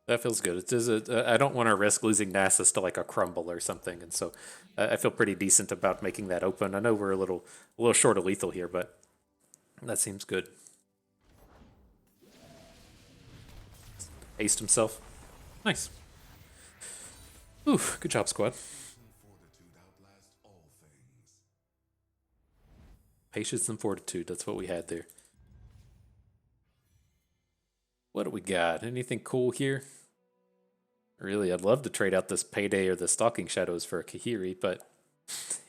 That feels good. It is I don't want to risk losing Nasus to like a crumble or something, and so I feel pretty decent about making that open. I know we're a little short of lethal here, but that seems good. Aced himself. Nice. Ooh, good job, squad. Patience and fortitude, that's what we had there. What do we got? Anything cool here? Really, I'd love to trade out this Payday or the Stalking Shadows for a Kahiri, but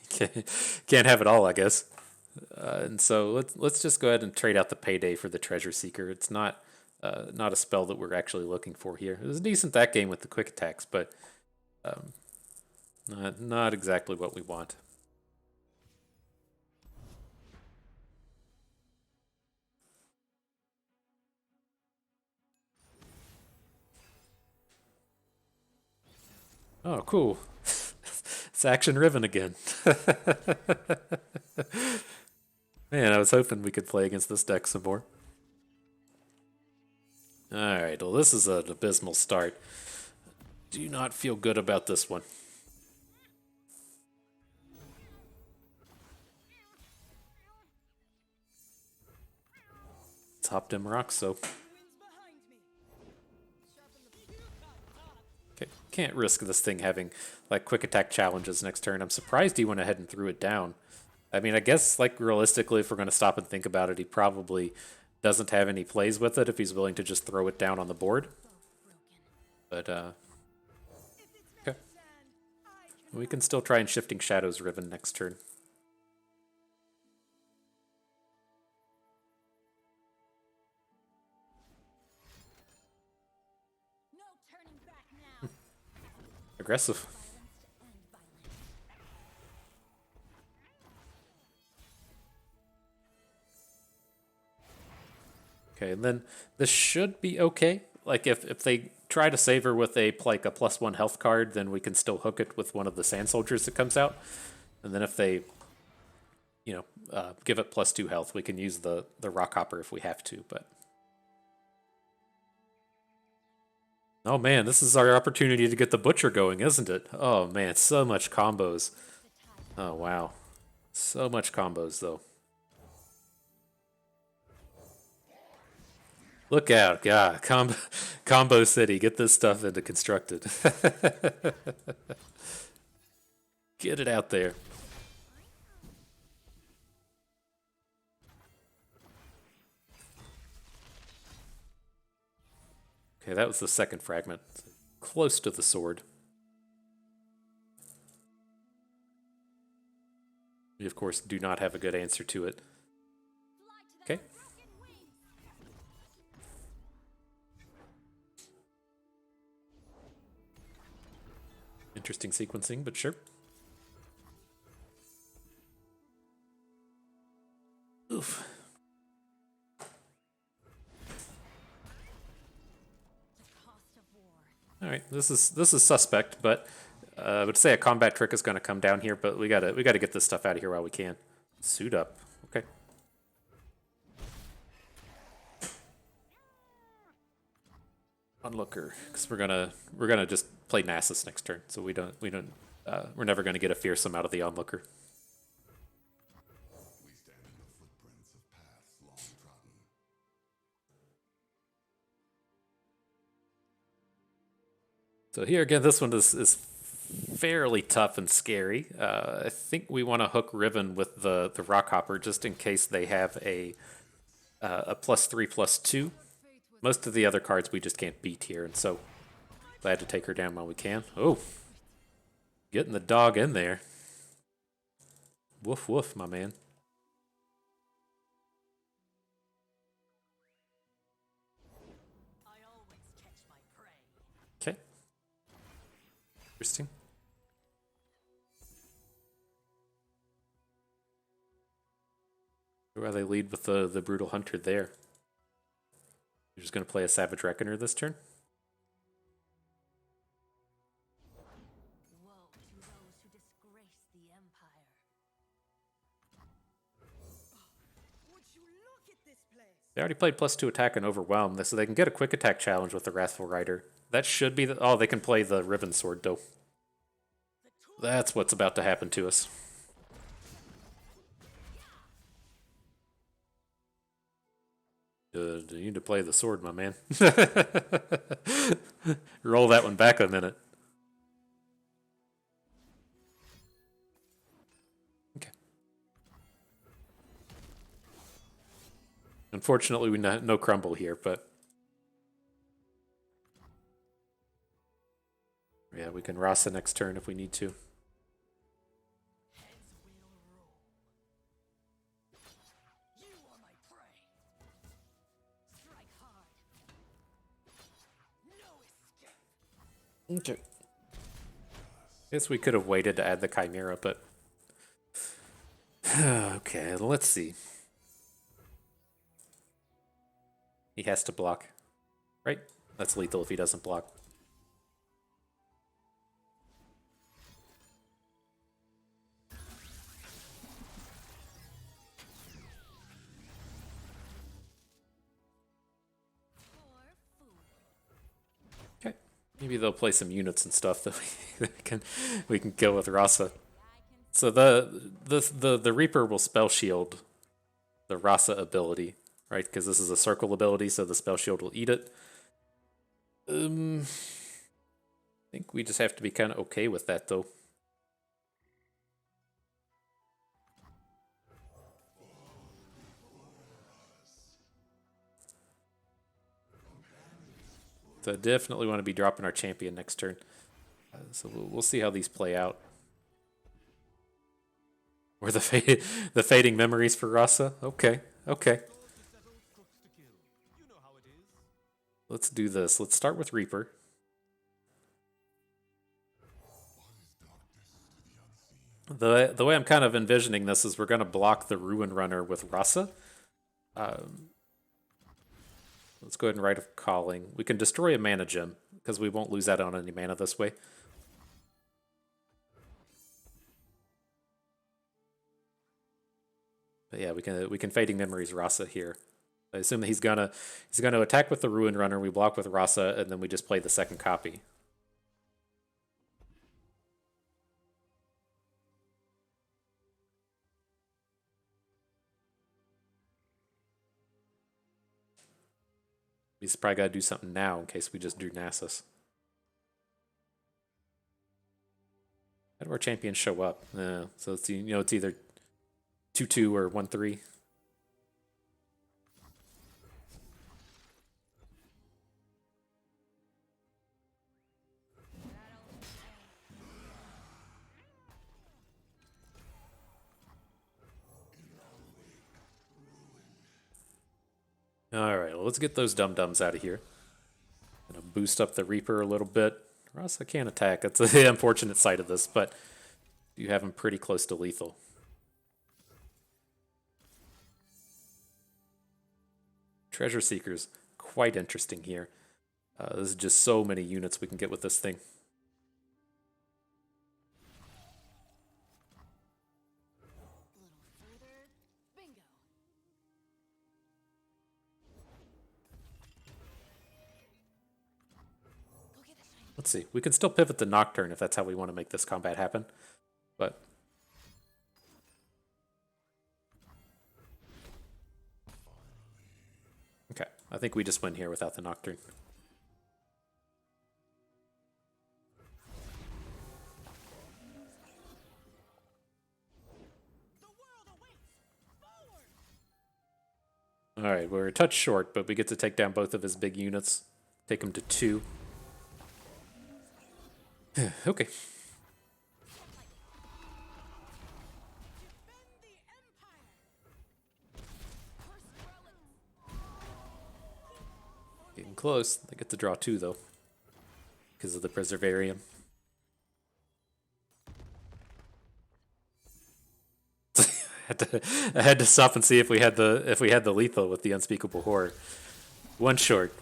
can't have it all, I guess. And so let's just go ahead and trade out the Payday for the Treasure Seeker. It's not a spell that we're actually looking for here. It was decent that game with the quick attacks, but not exactly what we want. Oh, cool. It's Action Riven again. Man, I was hoping we could play against this deck some more. Alright, well, this is an abysmal start. Do not feel good about this one. top dim rock, so okay, can't risk this thing having like quick attack challenges next turn. I'm surprised he went ahead and threw it down. I mean, I guess like realistically, if we're going to stop and think about it, he probably doesn't have any plays with it if he's willing to just throw it down on the board. But okay, we can still try and Shifting Shadows Riven next turn. No turning back now. Aggressive. Okay, and then this should be okay. Like if they try to save her with a like a +1 health card, then we can still hook it with one of the Sand Soldiers that comes out. And then if they, give it +2 health, we can use the Rock Hopper if we have to. But oh man, this is our opportunity to get the Butcher going, isn't it? Oh man, so much combos. Oh wow, so much combos though. Look out, God, Combo City, get this stuff into Constructed. Get it out there. Okay, that was the second fragment. Close to the sword. We, of course, do not have a good answer to it. Okay. Interesting sequencing, but sure. Oof. All right, this is suspect, but I would say a combat trick is going to come down here, but we gotta get this stuff out of here while we can. Suit up, okay. Onlooker, because we're gonna just play Nasus next turn, so we're never gonna get a Fearsome out of the Onlooker. So here again, this one is fairly tough and scary. I think we want to hook Riven with the Rock Hopper just in case they have a +3/+2. Most of the other cards we just can't beat here, and so glad to take her down while we can. Oh, getting the dog in there. Woof woof, my man. Okay. Interesting. Why they lead with the Brutal Hunter there. You're just going to play a Savage Reckoner this turn? Woe to those who disgrace the Empire. Would you look at this place? They already played +2 attack and Overwhelm, so they can get a quick attack challenge with the Wrathful Rider. That should be oh, they can play the Ribbon Sword, though. That's what's about to happen to us. You need to play the sword, my man. Roll that one back a minute. Okay. Unfortunately, we no crumble here, but yeah, we can Rasa next turn if we need to. Okay. Guess we could have waited to add the Chimera, but okay, let's see. He has to block, right? That's lethal if he doesn't block. Okay, maybe they'll play some units and stuff that we can kill with Rasa. So the Reaper will spell shield the Rasa ability, right? Because this is a circle ability, so the spell shield will eat it. I think we just have to be kind of okay with that, though. So I definitely want to be dropping our champion next turn. So we'll see how these play out. Or the fading memories for Rasa. Okay, okay. Let's do this. Let's start with Reaper. The way I'm kind of envisioning this is we're going to block the Ruin Runner with Rasa. Let's go ahead and write a Calling. We can destroy a mana gem because we won't lose out on any mana this way. But yeah, we can Fading Memories Rasa here. I assume that he's gonna attack with the Ruin Runner. We block with Rasa, and then we just play the second copy. He's probably got to do something now in case we just drew Nasus. How do our champions show up? So it's it's either 2/2 or 1/3. All right, well, let's get those dum-dums out of here. Gonna boost up the Reaper a little bit. Rasa can't attack. That's the unfortunate side of this, but you have him pretty close to lethal. Treasure Seekers, quite interesting here. There's just so many units we can get with this thing. Let's see. We can still pivot the Nocturne if that's how we want to make this combat happen. But okay, I think we just win here without the Nocturne. All right, we're a touch short, but we get to take down both of his big units. Take him to 2. Okay. Getting close. They get to draw 2 though, because of the Preservarium. I had to stop and see if we had the lethal with the Unspeakable Horror. One short.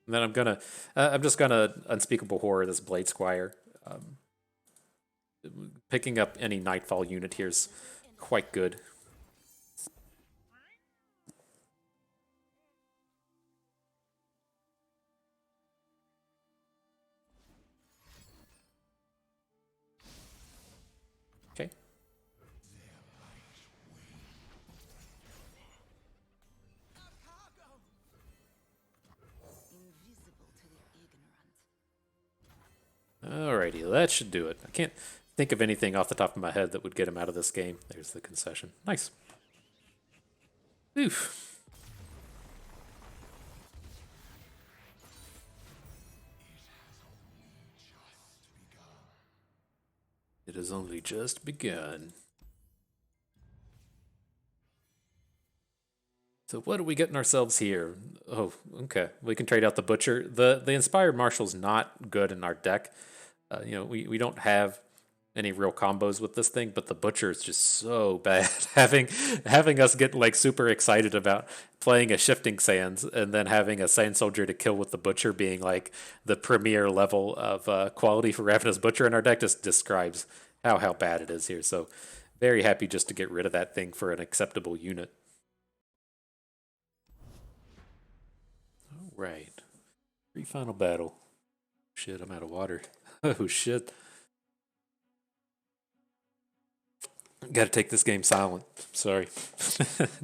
And then I'm just gonna Unspeakable Horror this Blade Squire. Picking up any Nightfall unit here is quite good. Okay. Alrighty, that should do it. I can't think of anything off the top of my head that would get him out of this game. There's the concession. Nice. Oof. It has only just begun. So what are we getting ourselves here? Oh, okay. We can trade out the Butcher. The Inspired Marshal's not good in our deck. We don't have any real combos with this thing, but the Butcher is just so bad. having us get like super excited about playing a Shifting Sands and then having a Sand Soldier to kill with the Butcher being like the premier level of quality for Ravenous Butcher in our deck just describes how bad it is here. So very happy just to get rid of that thing for an acceptable unit. Right. Pre-final battle. Shit, I'm out of water. Oh shit. Gotta take this game silent. Sorry.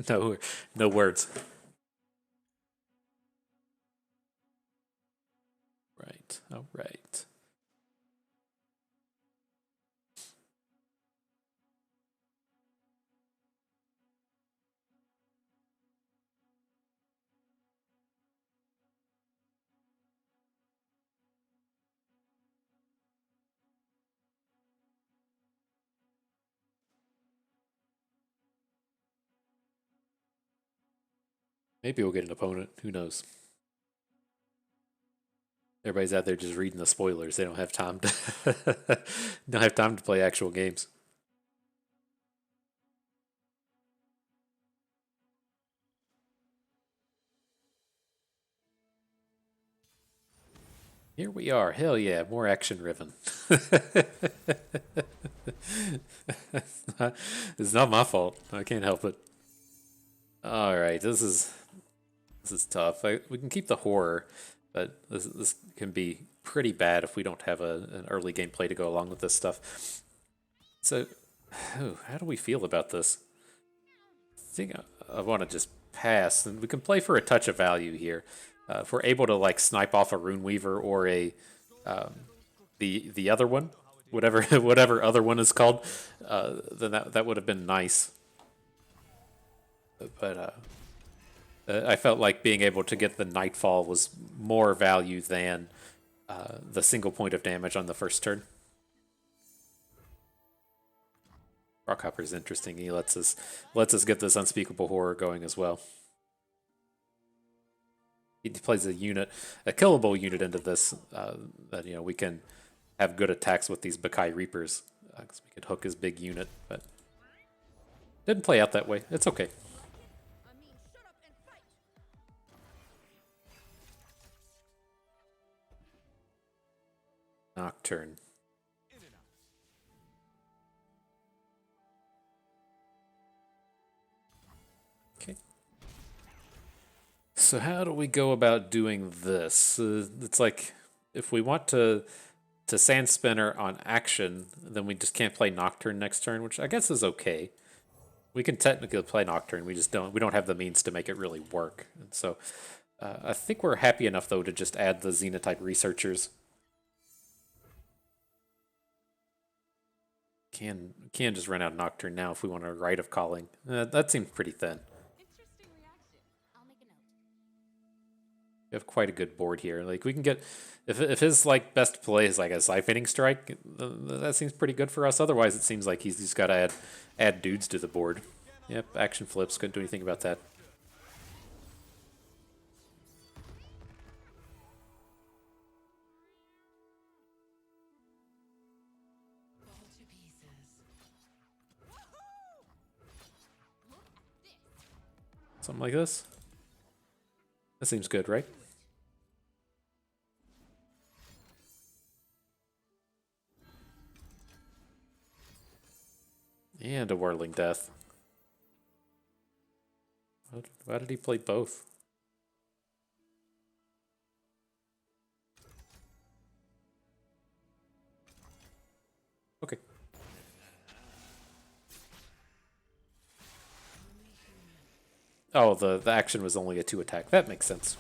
No, no words. Right. All right. Maybe we'll get an opponent. Who knows? Everybody's out there just reading the spoilers. They don't have time to don't have time to play actual games. Here we are. Hell yeah, more action driven. It's not my fault. I can't help it. All right, this is tough. We can keep the horror, but this can be pretty bad if we don't have an early gameplay to go along with this stuff. So, how do we feel about this? I think I want to just pass, and we can play for a touch of value here. If we're able to like snipe off a Rune Weaver or a the other one, whatever whatever other one is called, then that would have been nice. But I felt like being able to get the Nightfall was more value than the single point of damage on the first turn. Rockhopper is interesting. He lets us get this unspeakable horror going as well. He plays a unit, a killable unit into this that we can have good attacks with these Bakai Reapers because we could hook his big unit, but didn't play out that way. It's okay. Shut up and fight. Nocturne. Okay. So how do we go about doing this? It's like if we want to Sand Spinner on action, then we just can't play Nocturne next turn, which I guess is okay. We can technically play Nocturne, we don't have the means to make it really work. And so I think we're happy enough though to just add the Xenotype researchers. Can just run out Nocturne now if we want a Rite of Calling. That seems pretty thin. Interesting reaction. I'll make a note. We have quite a good board here. Like we can get if his like best play is like a Siphoning Strike, that seems pretty good for us. Otherwise, it seems like he's got to add dudes to the board. Yep, action flips. Couldn't do anything about that. Something like this. That seems good, right? And a Whirling Death. Why did he play both? Okay. Oh, the action was only a 2 attack. That makes sense.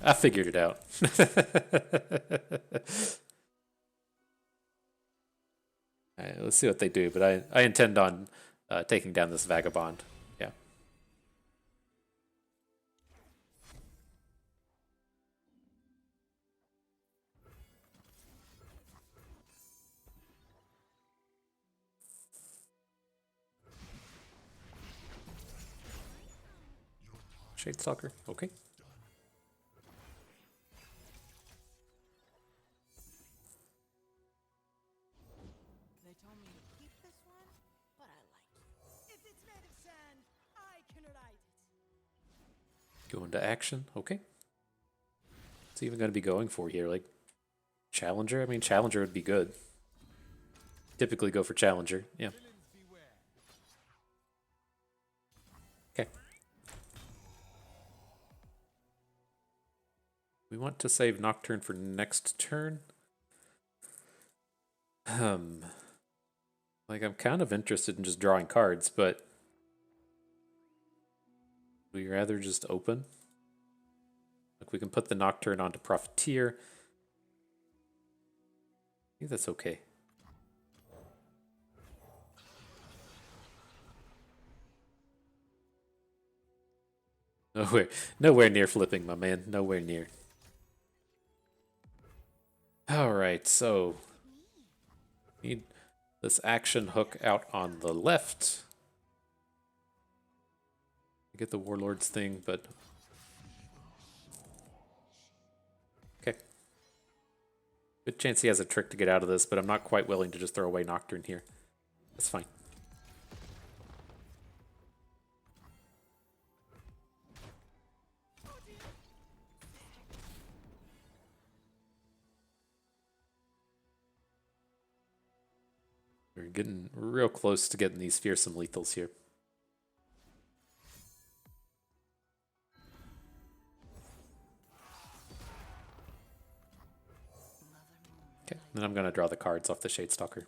I figured it out. Alright, let's see what they do, but I intend on taking down this Vagabond. Yeah. Shadestalker, okay. They told me to keep this one, but I like it. If it's made of sand, I can ride it. Go into action, okay. What's he even going to be going for here? Like, Challenger? I mean, Challenger would be good. Typically go for Challenger, yeah. Okay. want to save Nocturne for next turn? Like, I'm kind of interested in just drawing cards, but we'd rather just open. Like, we can put the Nocturne onto Profiteer. I think that's okay. Nowhere near flipping, my man. Nowhere near. Alright, so need this action hook out on the left. Get the Warlords thing, but okay. Good chance he has a trick to get out of this, but I'm not quite willing to just throw away Nocturne here. That's fine. We're getting real close to getting these fearsome lethals here. Okay, then I'm going to draw the cards off the Shadestalker.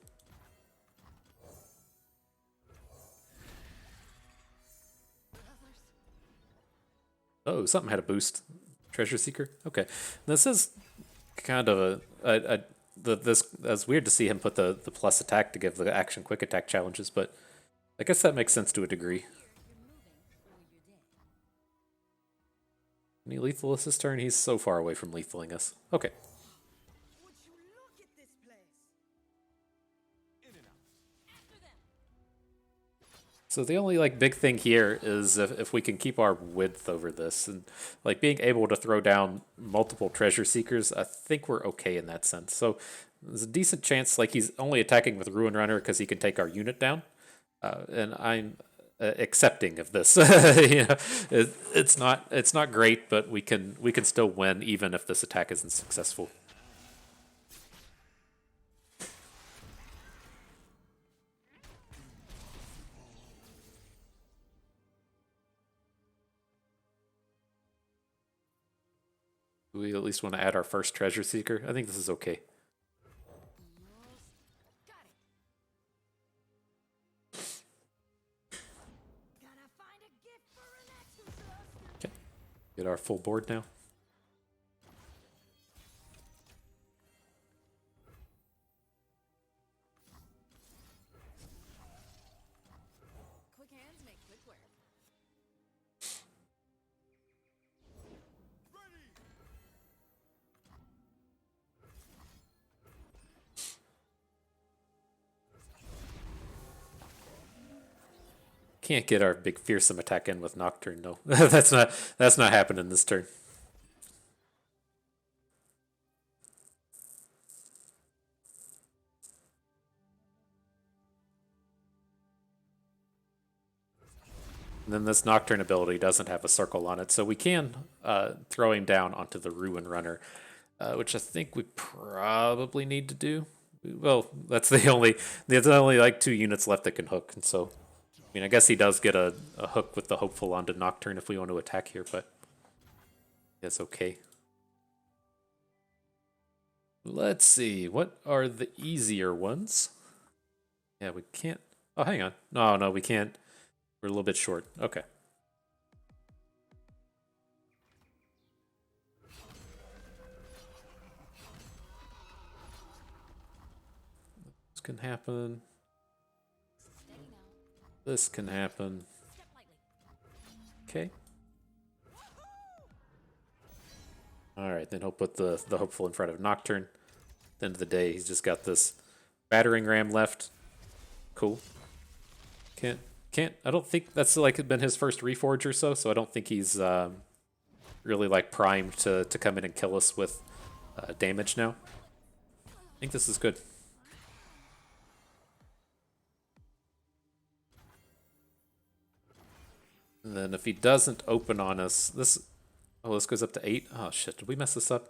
Oh, something had a boost. Treasure Seeker? Okay. This is kind of that's weird to see him put the plus attack to give the action quick attack challenges, but I guess that makes sense to a degree. Any lethal us this turn? He's so far away from lethaling us. Okay. Would you look at this place? So the only like big thing here is if we can keep our width over this, and like being able to throw down multiple treasure seekers, I think we're okay in that sense. So there's a decent chance like he's only attacking with Ruin Runner because he can take our unit down, and I'm accepting of this. You know, it's not great, but we can still win even if this attack isn't successful. We at least want to add our first treasure seeker. I think this is okay. Got it. Gotta find a gift for Nasus. Okay, get our full board now. Quick hands make quick work. Can't get our big fearsome attack in with Nocturne, no. that's not happening this turn. And then this Nocturne ability doesn't have a circle on it, so we can throw him down onto the Ruin Runner, which I think we probably need to do. Well, there's only like 2 units left that can hook, and so I mean, I guess he does get a hook with the Hopeful onto Nocturne if we want to attack here, but it's okay. Let's see, what are the easier ones? Yeah, we can't. Oh, hang on. No, we can't. We're a little bit short. Okay. This can happen. Steady now. This can happen. Step lightly. Okay. Alright, then he'll put the Hopeful in front of Nocturne. At the end of the day, he's just got this battering ram left. Cool. Can't. I don't think that's like been his first reforge or so I don't think he's really like primed to come in and kill us with damage now. I think this is good. And then if he doesn't open on us, this goes up to 8. Oh shit, did we mess this up?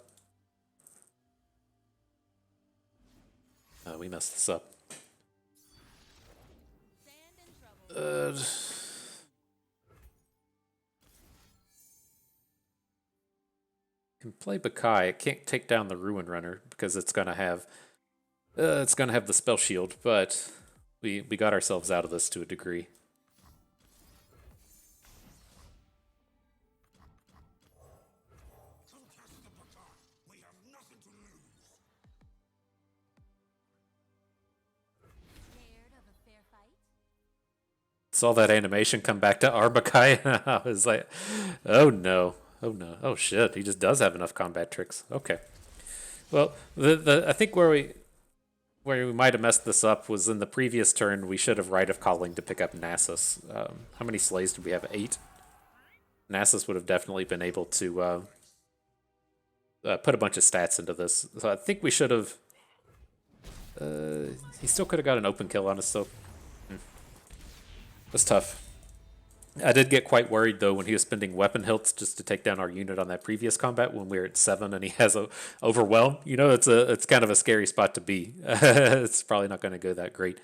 We messed this up. Sand in trouble. Can play Bakai. It can't take down the Ruin Runner because it's gonna have the spell shield, but we got ourselves out of this to a degree. Scared of a fair fight? Saw that animation come back to Arbakai. I was like, oh no, oh no, oh shit. He just does have enough combat tricks. Okay. Well, the I think where we might have messed this up was in the previous turn. We should have Rite of Calling to pick up Nasus. How many slays did we have? 8. Nasus would have definitely been able to put a bunch of stats into this. So I think we should have. He still could have got an open kill on us, though. That's tough. I did get quite worried though when he was spending weapon hilts just to take down our unit on that previous combat when we were at 7 and he has a overwhelm. You know, it's kind of a scary spot to be. It's probably not going to go that great.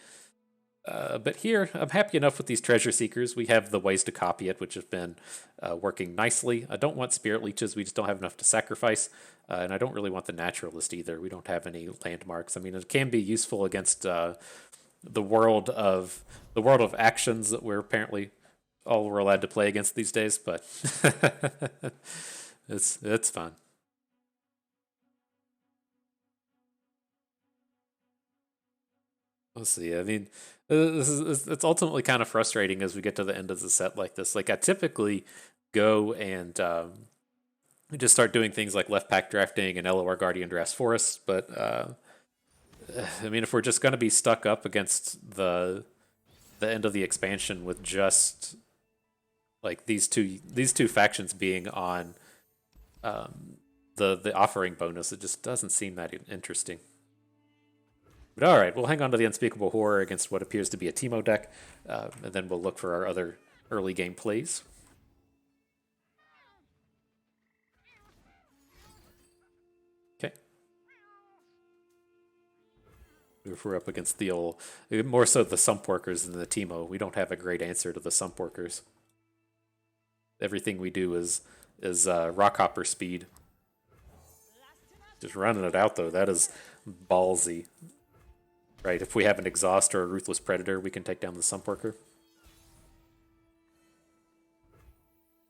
But here, I'm happy enough with these treasure seekers. We have the ways to copy it, which have been working nicely. I don't want spirit leeches. We just don't have enough to sacrifice. And I don't really want the naturalist either. We don't have any landmarks. I mean, it can be useful against the world of actions that we're apparently all we're allowed to play against these days, but it's fun. Let's see. I mean, it's ultimately kind of frustrating as we get to the end of the set like this. Like I typically go and just start doing things like left pack drafting and LOR Guardian Drafts Forest, but I mean, if we're just going to be stuck up against the end of the expansion with just like these two factions being on the offering bonus, it just doesn't seem that interesting. But all right, we'll hang on to the Unspeakable Horror against what appears to be a Teemo deck, and then we'll look for our other early game plays. Okay. If we're up against the old, more so the Sump Workers than the Teemo, we don't have a great answer to the Sump Workers. Everything we do is Rockhopper speed. Just running it out though, that is ballsy. Right, if we have an Exhaust or a Ruthless Predator, we can take down the Sump Worker.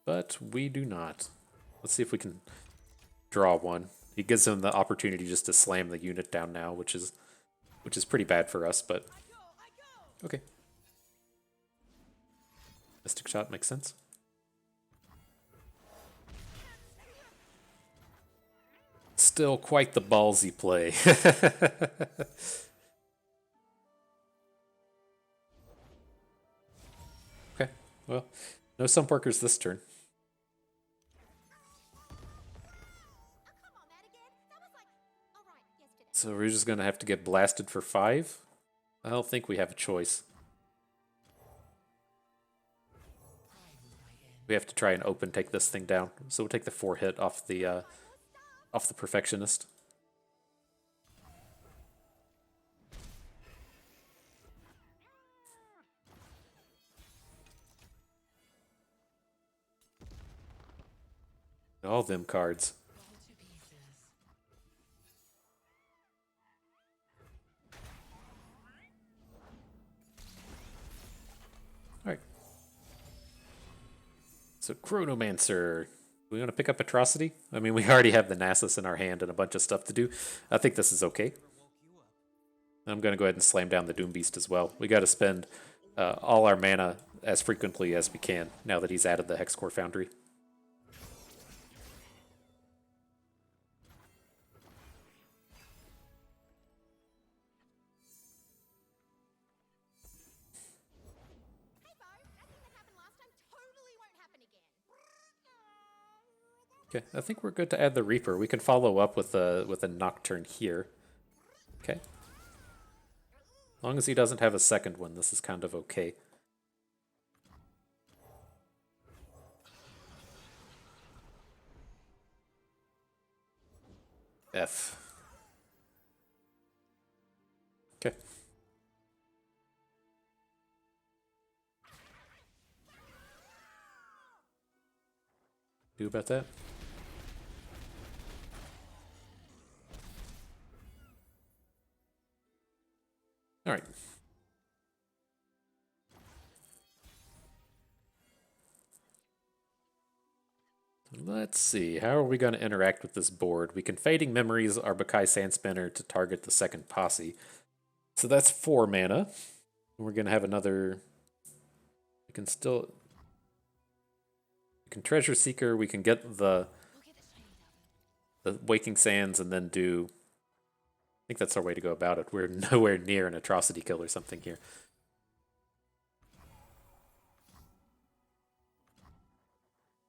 But we do not. Let's see if we can draw one. He gives him the opportunity just to slam the unit down now, which is pretty bad for us, but okay. Mystic Shot makes sense. Still quite the ballsy play. Okay, well, no Sump Workers this turn. So we're just going to have to get blasted for 5? I don't think we have a choice. We have to try and open take this thing down. So we'll take the 4 hit off the Perfectionist. All them cards. Alright. So Chronomancer. We want to pick up Atrocity? I mean, we already have the Nasus in our hand and a bunch of stuff to do. I think this is okay. I'm going to go ahead and slam down the Doom Beast as well. We got to spend all our mana as frequently as we can now that he's added the Hexcore Foundry. Okay, I think we're good to add the Reaper. We can follow up with a Nocturne here. Okay. As long as he doesn't have a second one, this is kind of okay. F. Okay. Do about that? let's see. How are we going to interact with this board? We can Fading Memories our Bakai Sandspinner to target the second posse. So that's 4 mana. We're going to have another. We can still. We can Treasure Seeker. We can get the Waking Sands and then do. I think that's our way to go about it. We're nowhere near an Atrocity Kill or something here.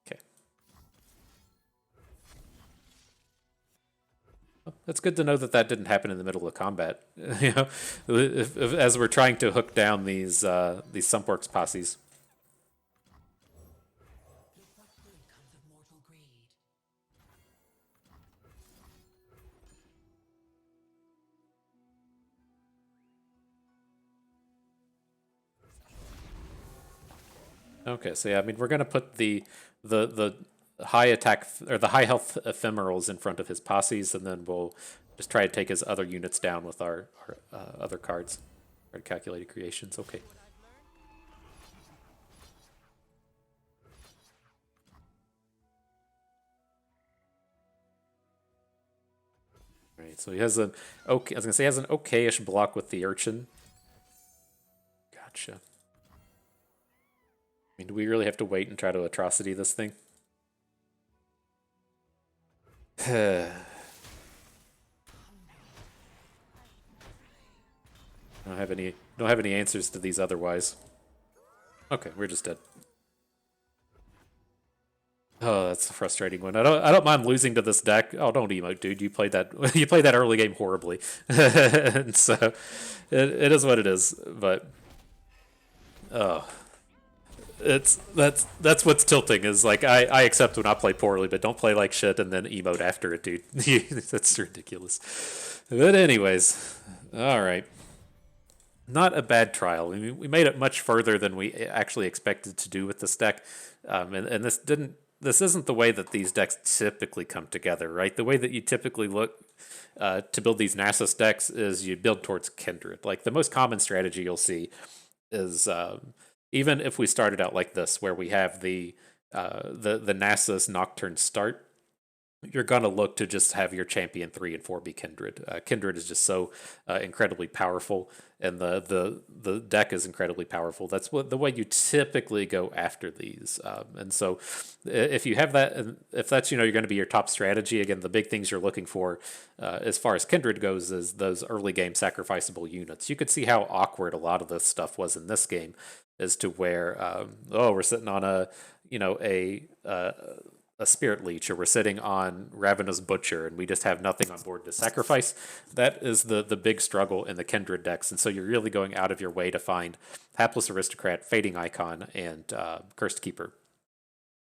Okay. It's good to know that that didn't happen in the middle of combat. You know, as we're trying to hook down these Sumpworks posses. Okay, so yeah, I mean we're gonna put the high attack or the high health ephemerals in front of his posses, and then we'll just try to take his other units down with our other cards, our calculated creations. Okay. Right, so he has an okay. I was gonna say he has an okayish block with the urchin. Gotcha. I mean, do we really have to wait and try to atrocity this thing? Don't have any answers to these otherwise. Okay, we're just dead. Oh, that's a frustrating one. I don't mind losing to this deck. Oh, don't emote, dude. You played that you played that early game horribly. And so it is what it is. But oh, that's what's tilting is like I accept when I play poorly, but don't play like shit and then emote after it, dude. That's ridiculous. But anyways, all right. Not a bad trial. I mean, we made it much further than we actually expected to do with this deck, and this didn't. This isn't the way that these decks typically come together, right? The way that you typically look to build these Nasus decks is you build towards Kindred. Like the most common strategy you'll see is even if we started out like this, where we have the Nasus Nocturne start, you're gonna look to just have your champion 3 and 4 be Kindred. Kindred is just so incredibly powerful, and the deck is incredibly powerful. That's what the way you typically go after these. And so, if you have that, and if that's you're going to be your top strategy, again, the big things you're looking for as far as Kindred goes is those early game sacrificable units. You could see how awkward a lot of this stuff was in this game, as to where we're sitting on a Spirit Leech, or we're sitting on Ravenous Butcher, and we just have nothing on board to sacrifice. That is the big struggle in the Kindred decks, and so you're really going out of your way to find Hapless Aristocrat, Fading Icon, and Cursed Keeper.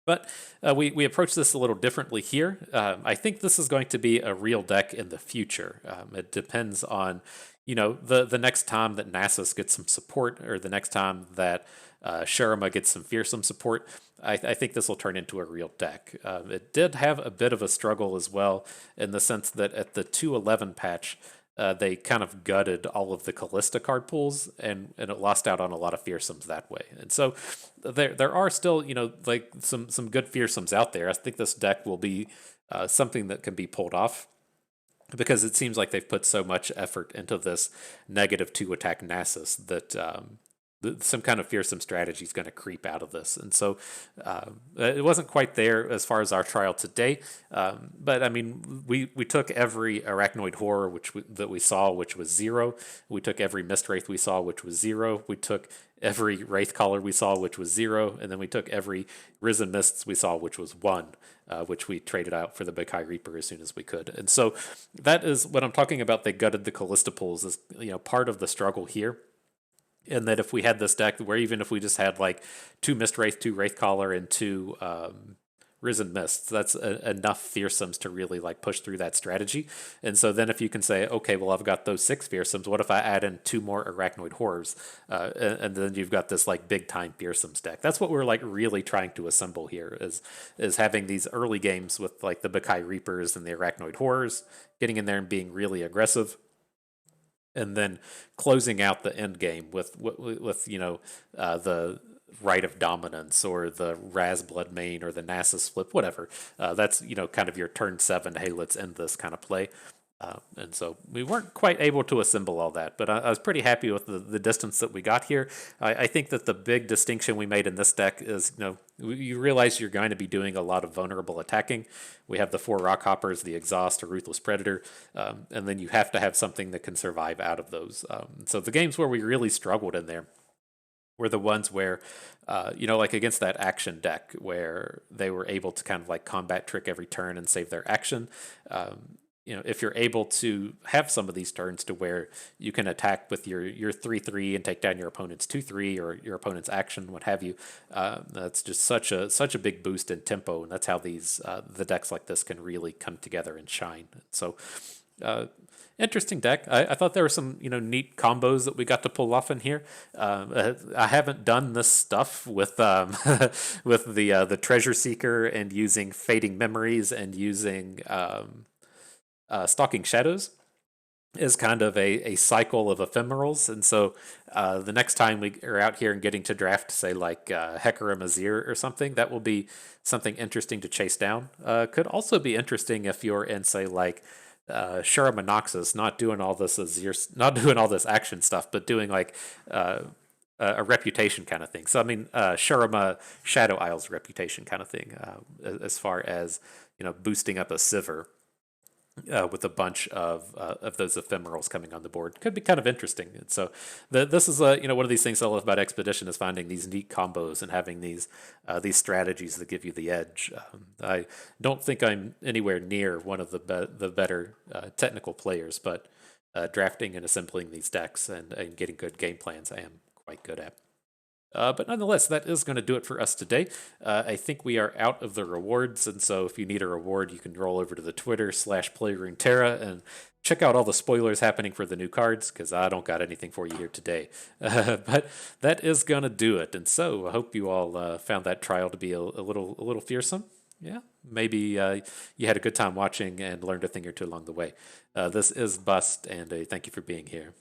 But we approach this a little differently here. I think this is going to be a real deck in the future. It depends on, the next time that Nasus gets some support, or the next time that Shurima gets some Fearsome support. I think this will turn into a real deck. It did have a bit of a struggle as well, in the sense that at the 2.11 patch, they kind of gutted all of the Callista card pools, and it lost out on a lot of Fearsomes that way. And so there are still, like some good Fearsomes out there. I think this deck will be something that can be pulled off, because it seems like they've put so much effort into this -2 attack Nasus that some kind of fearsome strategy is going to creep out of this. And so it wasn't quite there as far as our trial today. But I mean, we took every Arachnoid Horror that we saw, which was 0. We took every Mist Wraith we saw, which was 0. We took every Wraithcaller we saw, which was 0. And then we took every Risen Mists we saw, which was 1. Which we traded out for the Bakai Reaper as soon as we could. And so that is what I'm talking about. They gutted the Callista pools, is part of the struggle here. And that if we had this deck where even if we just had like 2 Mist Wraith, 2 Wraithcaller, and 2 Risen Mists, that's enough Fearsomes to really like push through that strategy. And so then if you can say, okay, well, I've got those 6 Fearsomes, what if I add in 2 more Arachnoid Horrors? And then you've got this like big time Fearsomes deck. That's what we're like really trying to assemble here, is having these early games with like the Bakai Reapers and the Arachnoid Horrors, getting in there and being really aggressive, and then closing out the end game with the Rite of Dominance or the Razblood main or the Nasus flip, whatever. That's kind of your turn 7. Hey, let's end this kind of play. And so we weren't quite able to assemble all that, but I was pretty happy with the distance that we got here. I think that the big distinction we made in this deck is, you realize you're going to be doing a lot of vulnerable attacking. We have the 4 Rock Hoppers, the Exhaust, a Ruthless Predator, and then you have to have something that can survive out of those. So the games where we really struggled in there were the ones where, like against that action deck where they were able to kind of like combat trick every turn and save their action. If you're able to have some of these turns to where you can attack with your 3/3 and take down your opponent's 2/3 or your opponent's action, what have you, that's just such a big boost in tempo, and that's how these the decks like this can really come together and shine. So. Interesting deck. I thought there were some neat combos that we got to pull off in here. I haven't done this stuff with with the Treasure Seeker and using Fading Memories and using Stalking Shadows is kind of a cycle of ephemerals. And so the next time we are out here and getting to draft, say, like Hecarim Azir or something, that will be something interesting to chase down. Could also be interesting if you're in, say, like Shurima Noxus, not doing all this Azir, not doing all this action stuff, but doing like a reputation kind of thing. So I mean, Shurima Shadow Isles reputation kind of thing, as far as boosting up a Sivir with a bunch of those ephemerals coming on the board. Could be kind of interesting. And so this is one of these things I love about Expedition is finding these neat combos and having these strategies that give you the edge. I don't think I'm anywhere near one of the better technical players, but drafting and assembling these decks and getting good game plans I am quite good at. But nonetheless, that is going to do it for us today. I think we are out of the rewards, and so if you need a reward, you can roll over to the Twitter/PlayRuneTerra and check out all the spoilers happening for the new cards, because I don't got anything for you here today. But that is going to do it, and so I hope you all found that trial to be a little fearsome. Yeah, maybe you had a good time watching and learned a thing or two along the way. This is Bust, and thank you for being here.